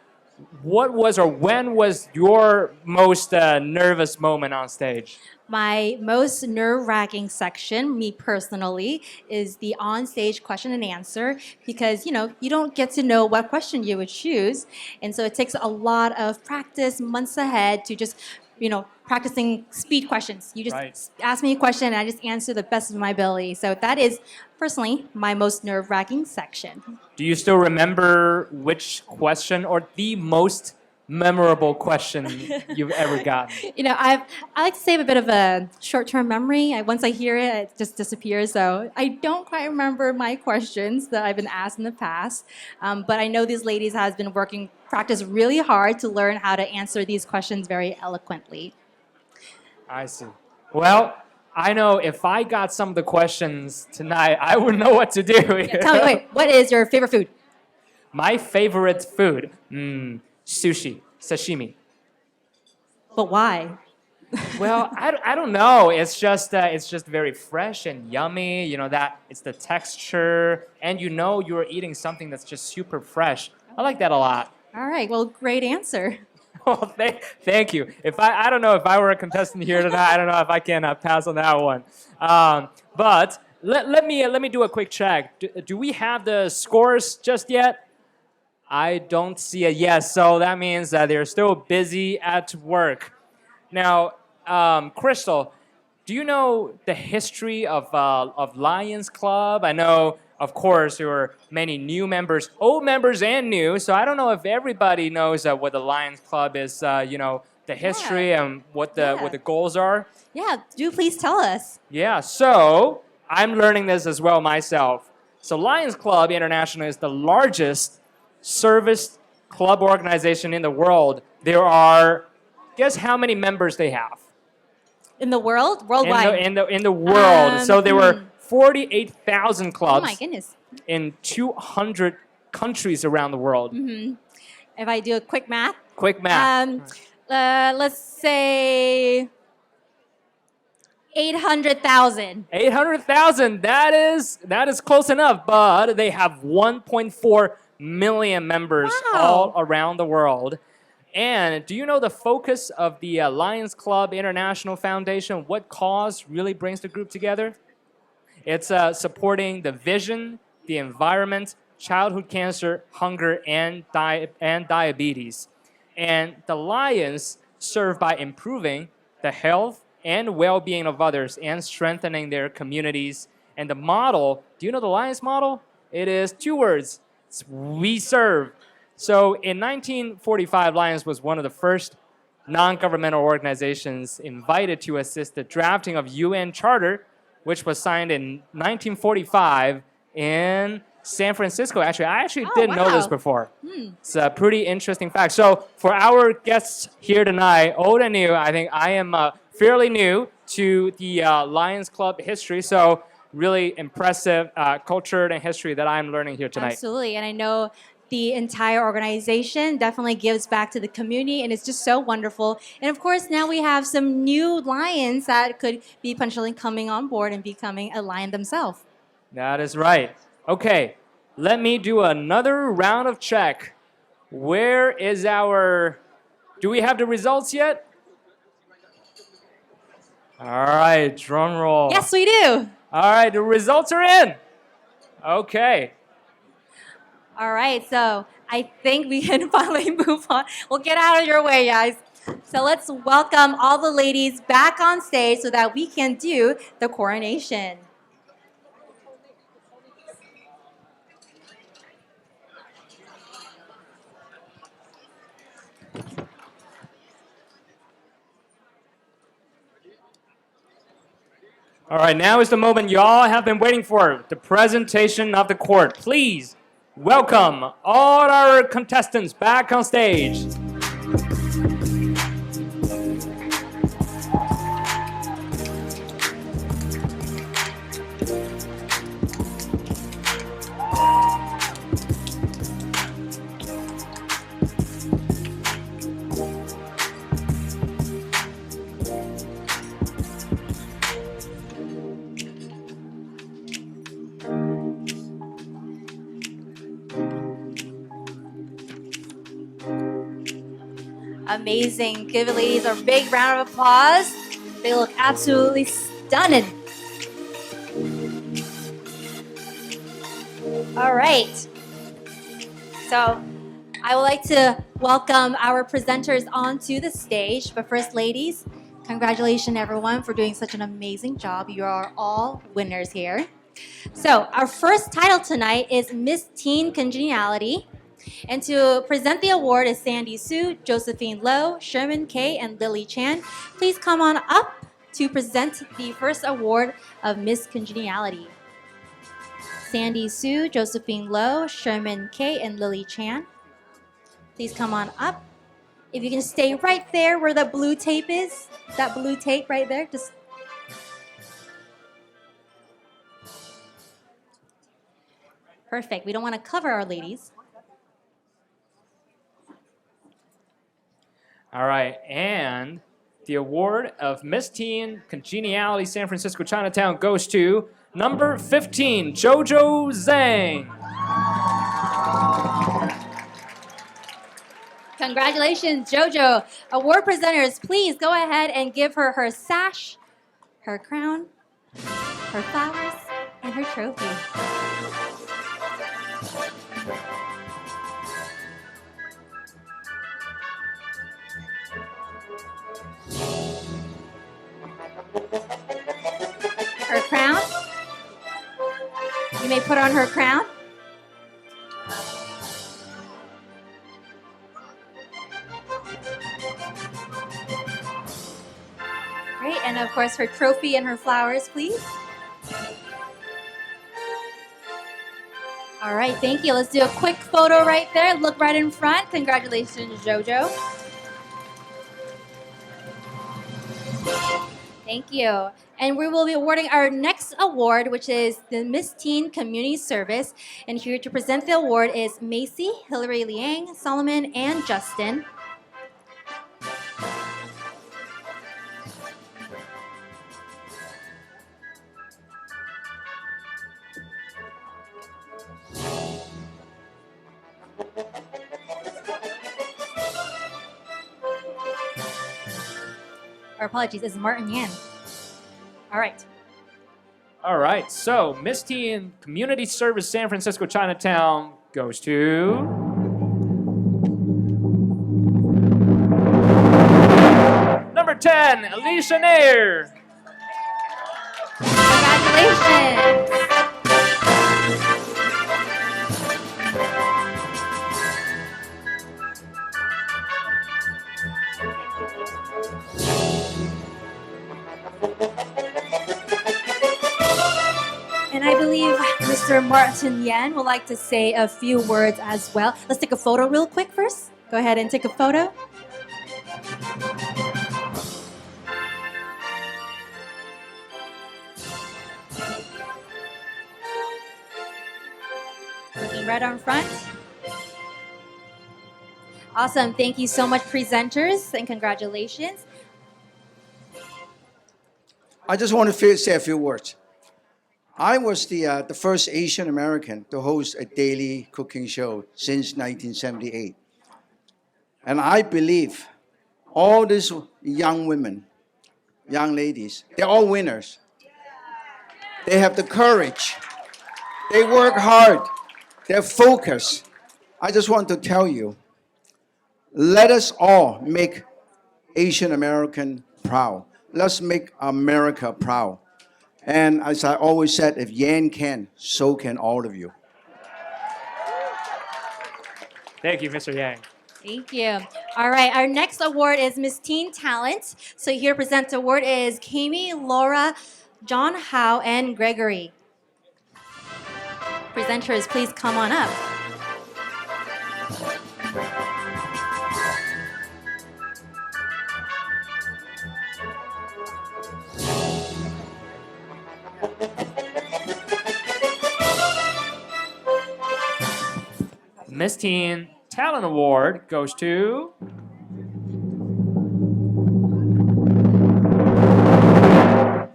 what was or when was your most nervous moment on stage? My most nerve-wracking section, me personally, is the on-stage question and answer because, you don't get to know what question you would choose. And so it takes a lot of practice, months ahead to just, practicing speed questions. You just ask me a question and I just answer the best of my ability. So that is, personally, my most nerve-wracking section. Do you still remember which question or the most memorable question you've ever gotten? I like to save a bit of a short-term memory. Once I hear it, it just disappears. So I don't quite remember my questions that I've been asked in the past. But I know these ladies has been practice really hard to learn how to answer these questions very eloquently. I see. Well, I know if I got some of the questions tonight, I would know what to do. Tell me, wait, what is your favorite food? My favorite food? Sushi, sashimi. But why? Well, I don't know. It's just very fresh and yummy. That it's the texture, and you're eating something that's just super fresh. I like that a lot. All right. Well, great answer. Well, thank you. I don't know if I were a contestant here tonight, I don't know if I can pass on that one. But let me do a quick check. Do we have the scores just yet? I don't see it yet, so that means that they're still busy at work. Now, Crystal, do you know the history of Lions Club? I know, of course, there were many new members, old members and new, so I don't know if everybody knows what the Lions Club is, the history and what the goals are. Yeah, do please tell us. Yeah, so I'm learning this as well myself. So Lions Club International is the largest service club organization in the world. There are, guess how many members they have? In the world? Worldwide? In the world. So there were 48,000 clubs. Oh my goodness. In 200 countries around the world. Mm-hmm. If I do a quick math. Quick math. Let's say 800,000. 800,000. That is close enough, but they have 1.4 million members all around the world. And do you know the focus of the Lions Club International Foundation? What cause really brings the group together? It's supporting the vision, the environment, childhood cancer, hunger, and diabetes. And the Lions serve by improving the health and well-being of others and strengthening their communities. And the model, do you know the Lions model? It is 2 words. It's we serve. So in 1945, Lions was one of the first non-governmental organizations invited to assist the drafting of UN Charter, which was signed in 1945 in San Francisco. Actually, I didn't know this before. It's a pretty interesting fact. So for our guests here tonight, old and new, I think I am fairly new to the Lions Club history. So really impressive culture and history that I'm learning here tonight. Absolutely, and I know the entire organization definitely gives back to the community, and it's just so wonderful. And of course, now we have some new Lions that could be potentially coming on board and becoming a Lion themselves. That is right. Okay, let me do another round of check. Where is our... Do we have the results yet? All right, drum roll. Yes, we do. All right, the results are in. Okay. All right, so I think we can finally move on. We'll get out of your way, guys. So let's welcome all the ladies back on stage so that we can do the coronation. All right, now is the moment y'all have been waiting for, the presentation of the court. Please welcome all our contestants back on stage. Amazing. Give the ladies a big round of applause. They look absolutely stunning. All right. So I would like to welcome our presenters onto the stage. But first, ladies, congratulations everyone for doing such an amazing job. You are all winners here. So our first title tonight is Miss Teen Congeniality. And to present the award is Sandy Su, Josephine Lowe, Sherman Kay, and Lily Chan. Please come on up to present the first award of Miss Congeniality. Sandy Su, Josephine Lowe, Sherman Kay, and Lily Chan. Please come on up. If you can stay right there where the blue tape is, that blue tape right there, just... Perfect. We don't want to cover our ladies. All right, and the award of Miss Teen Congeniality San Francisco Chinatown goes to number 15, Jojo Zhang. Congratulations, JoJo. Award presenters, please go ahead and give her her sash, her crown, her flowers, and her trophy. Her crown. You may put on her crown. Great, and of course her trophy and her flowers, please. All right, thank you. Let's do a quick photo right there. Look right in front. Congratulations, JoJo. Thank you. And we will be awarding our next award, which is the Miss Teen Community Service. And here to present the award is Macy, Hillary Liang, Solomon, and Justin. or apologies, is Martin Yan. All right. All right, so Miss Teen Community Service San Francisco Chinatown goes to number 10, Alicia Nair. Congratulations. And I believe Mr. Martin Yan would like to say a few words as well. Let's take a photo real quick first. Go ahead and take a photo. Looking right on front. Awesome. Thank you so much, presenters, and congratulations. I just want to say a few words. I was the first Asian American to host a daily cooking show since 1978. And I believe all these young women, young ladies, they're all winners. They have the courage. They work hard. They're focused. I just want to tell you, let us all make Asian American proud. Let's make America proud. And as I always said, if Yan can, so can all of you. Thank you, Mr. Yang. Thank you. All right, our next award is Miss Teen Talent. So here to present the award is Kami, Laura, John Howe, and Gregory. Presenters, please come on up. Miss Teen Talent Award goes to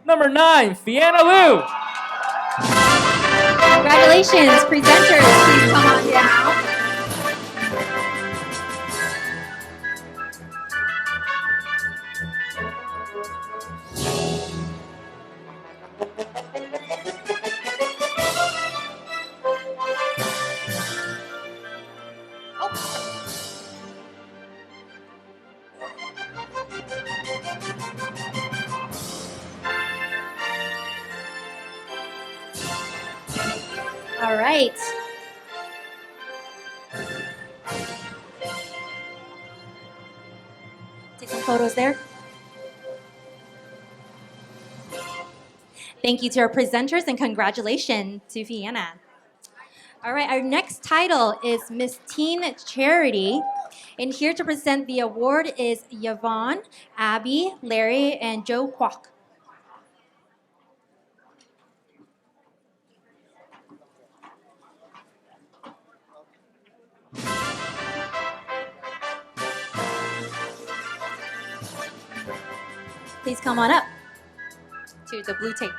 number 9, Fianna Liu. Congratulations, presenters, please come on down. All right. Take some photos there. Thank you to our presenters and congratulations to Vienna. All right, our next title is Miss Teen Charity. And here to present the award is Yvonne, Abby, Larry, and Joe Kwok. Please come on up to the blue tape.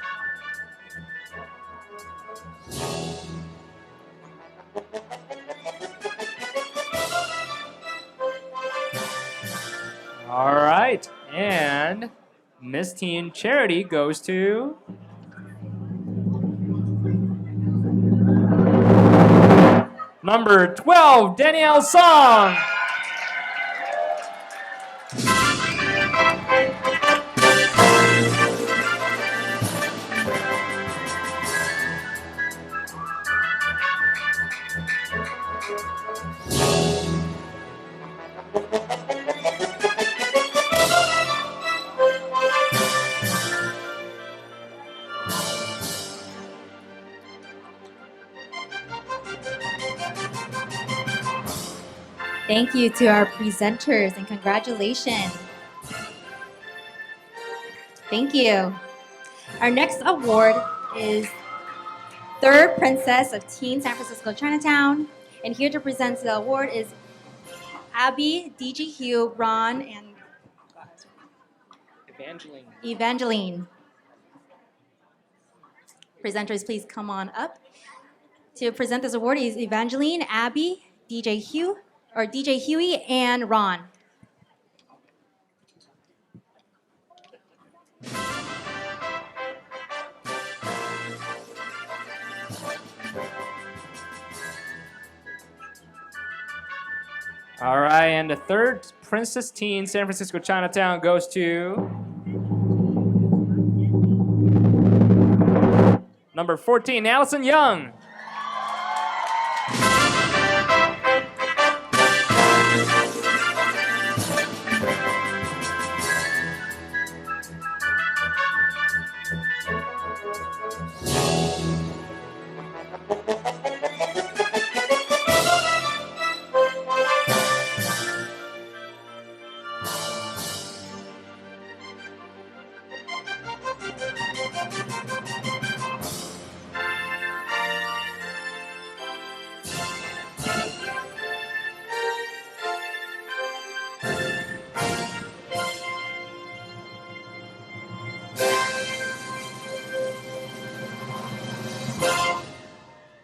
All right, and Miss Teen Charity goes to number 12, Danielle Song. Thank you to our presenters and congratulations. Thank you. Our next award is Third Princess of Teen San Francisco Chinatown. And here to present the award is Abby, DG Hugh, Ron, and Evangeline. Presenters, please come on up. To present this award is Evangeline, Abby, DJ Huey, and Ron. All right, and the third Princess Teen San Francisco Chinatown goes to number 14, Allison Young.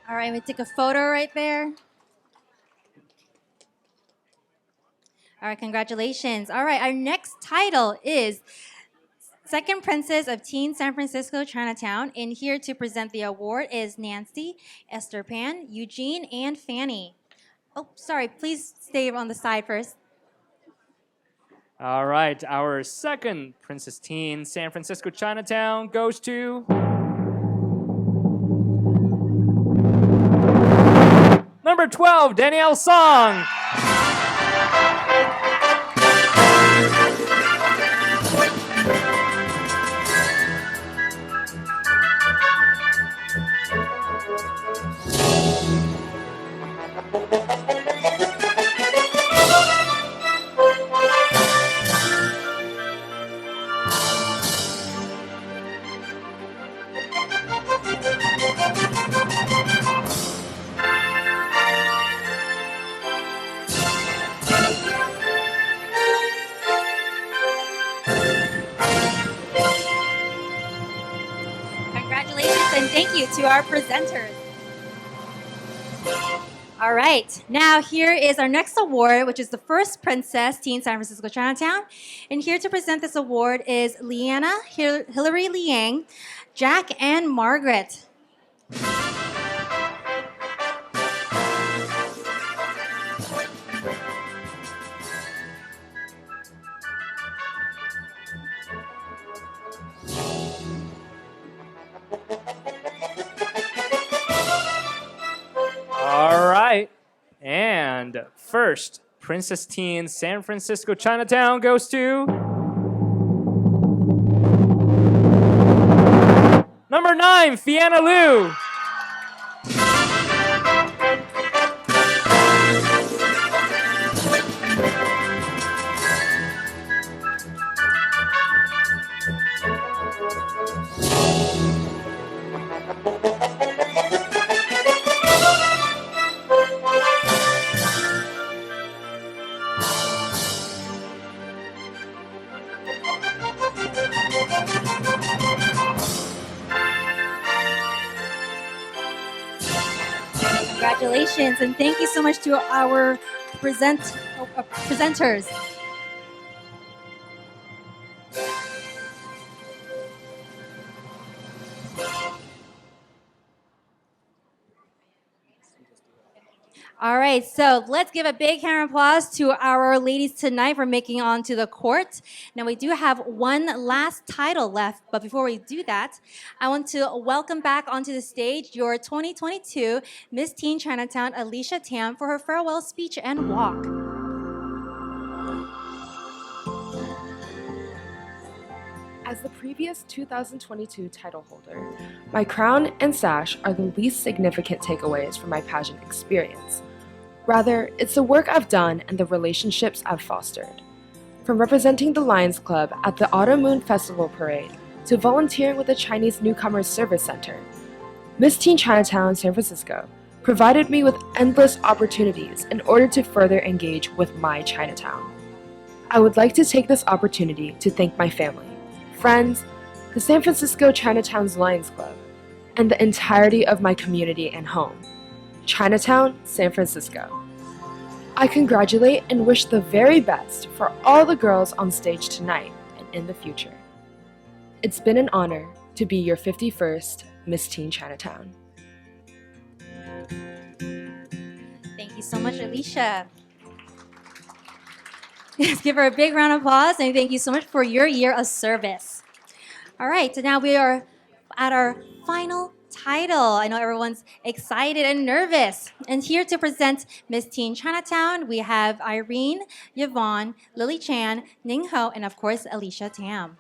All right, we take a photo right there. All right, congratulations. All right, our next title is Second Princess of Teen San Francisco Chinatown. And here to present the award is Nancy, Esther Pan, Eugene, and Fanny. Oh, sorry, please stay on the side first. All right, our second Princess Teen San Francisco Chinatown goes to number 12, Danielle Song. Congratulations and thank you to our presenters. All right, now here is our next award, which is the First Princess Teen San Francisco Chinatown. And here to present this award is Leanna, Hillary Liang, Jack, and Margaret. All right, and first Princess Teen San Francisco Chinatown goes to number 9, Fianna Liu. Congratulations and thank you so much to our presenters. All right, so let's give a big hand of applause to our ladies tonight for making it onto the court. Now we do have one last title left, but before we do that, I want to welcome back onto the stage your 2022 Miss Teen Chinatown, Alicia Tam, for her farewell speech and walk. As the previous 2022 title holder, my crown and sash are the least significant takeaways from my pageant experience. Rather, it's the work I've done and the relationships I've fostered. From representing the Lions Club at the Autumn Moon Festival Parade to volunteering with the Chinese Newcomers Service Center, Miss Teen Chinatown San Francisco provided me with endless opportunities in order to further engage with my Chinatown. I would like to take this opportunity to thank my family, friends, the San Francisco Chinatown's Lions Club, and the entirety of my community and home, Chinatown, San Francisco. I congratulate and wish the very best for all the girls on stage tonight and in the future. It's been an honor to be your 51st Miss Teen Chinatown. Thank you so much, Alicia. Let's give her a big round of applause and thank you so much for your year of service. All right, so now we are at our final title. I know everyone's excited and nervous. And here to present Miss Teen Chinatown, we have Irene, Yvonne, Lily Chan, Ning Ho, and of course, Alicia Tam.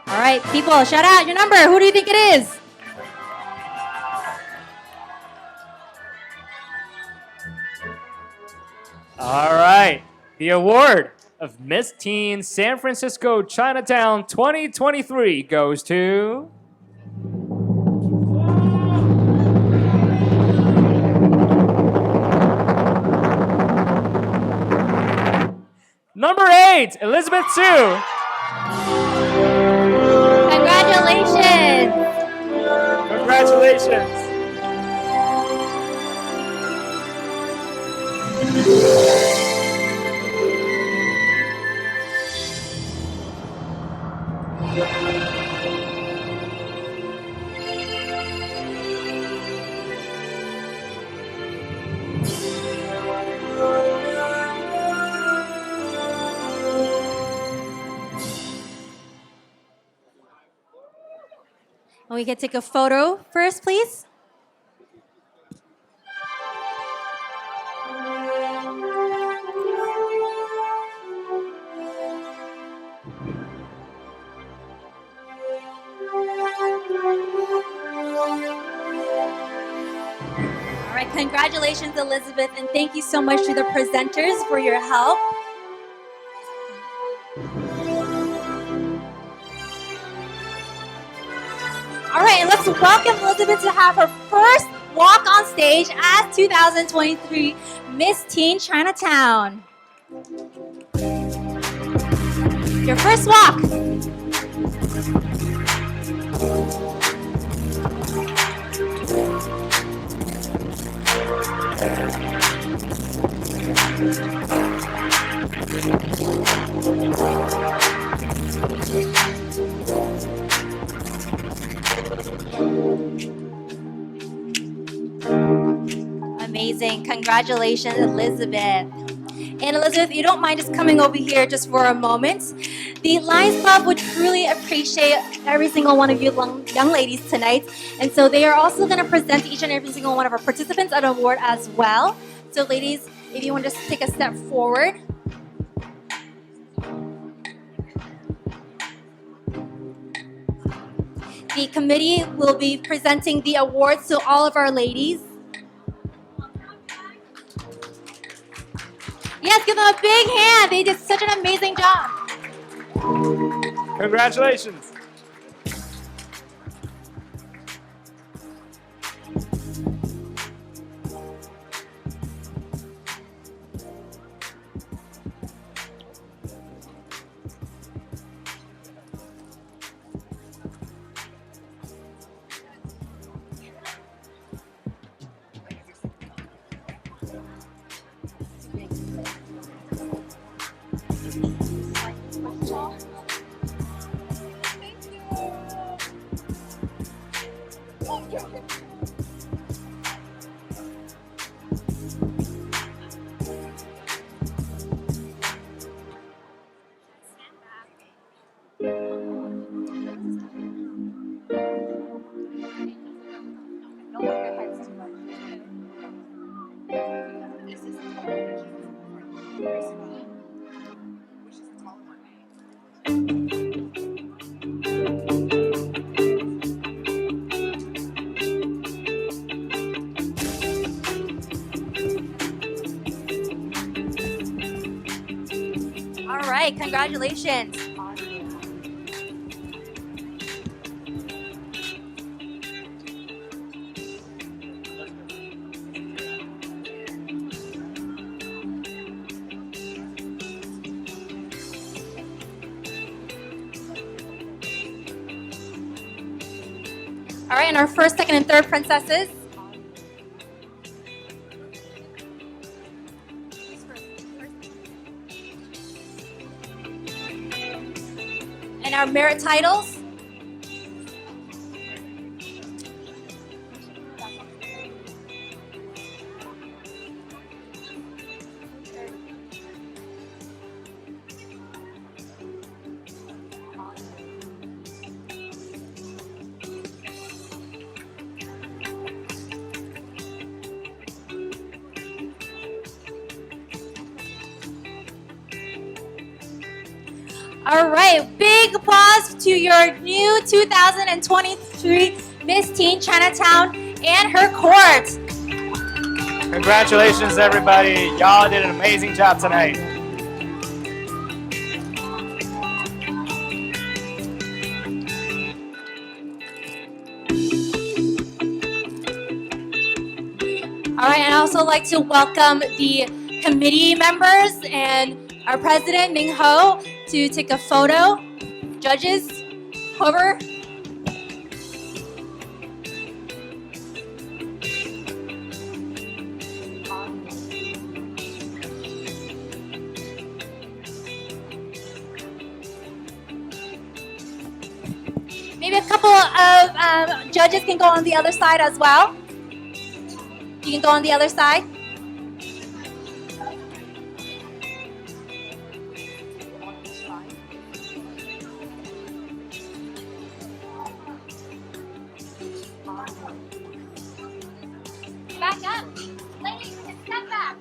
All right, people, shout out your number. Who do you think it is? All right. The award of Miss Teen San Francisco Chinatown 2023 goes to number 8, Elizabeth Sue. Congratulations. Congratulations. We can take a photo first, please. All right, congratulations, Elizabeth, and thank you so much to the presenters for your help. All right, and let's welcome Elizabeth to have her first walk on stage as 2023 Miss Teen Chinatown. Your first walk. Amazing. Congratulations, Elizabeth. And Elizabeth, if you don't mind just coming over here just for a moment. The Lions Club would truly appreciate every single one of you young ladies tonight. And so they are also going to present each and every single one of our participants an award as well. So ladies, if you want to just take a step forward. The committee will be presenting the awards to all of our ladies. Yes, give them a big hand. They did such an amazing job. Congratulations. All right, congratulations. All right, and our first, second, and third princesses. And our merit titles. All right, big applause to your new 2023 Miss Teen Chinatown and her court. Congratulations, everybody. Y'all did an amazing job tonight. All right, and I'd also like to welcome the committee members and our president, Ming Ho, to take a photo. Judges, over. Maybe a couple of judges can go on the other side as well. You can go on the other side. Back up. Ladies, step back.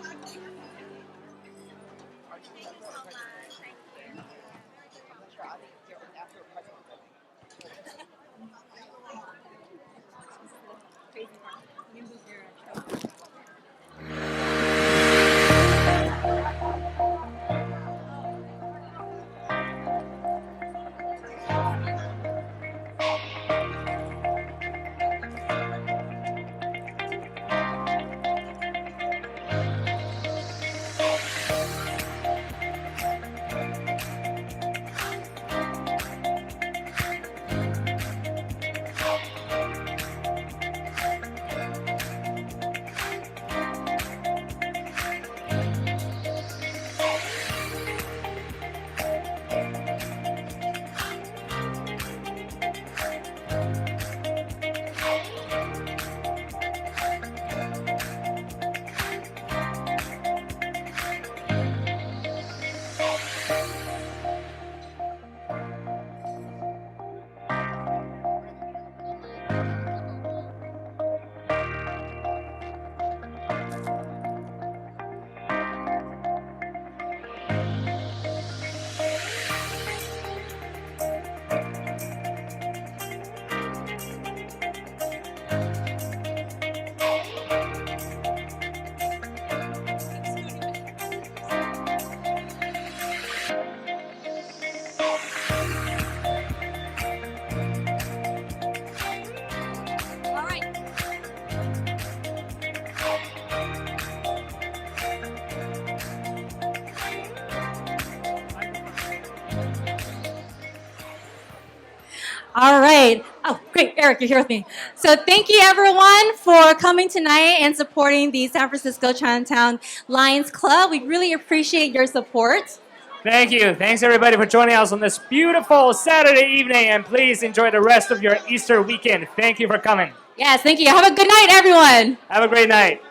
All right. Oh, great. Eric, you're here with me. So thank you, everyone, for coming tonight and supporting the San Francisco Chinatown Lions Club. We really appreciate your support. Thank you. Thanks, everybody, for joining us on this beautiful Saturday evening. And please enjoy the rest of your Easter weekend. Thank you for coming. Yes, thank you. Have a good night, everyone. Have a great night.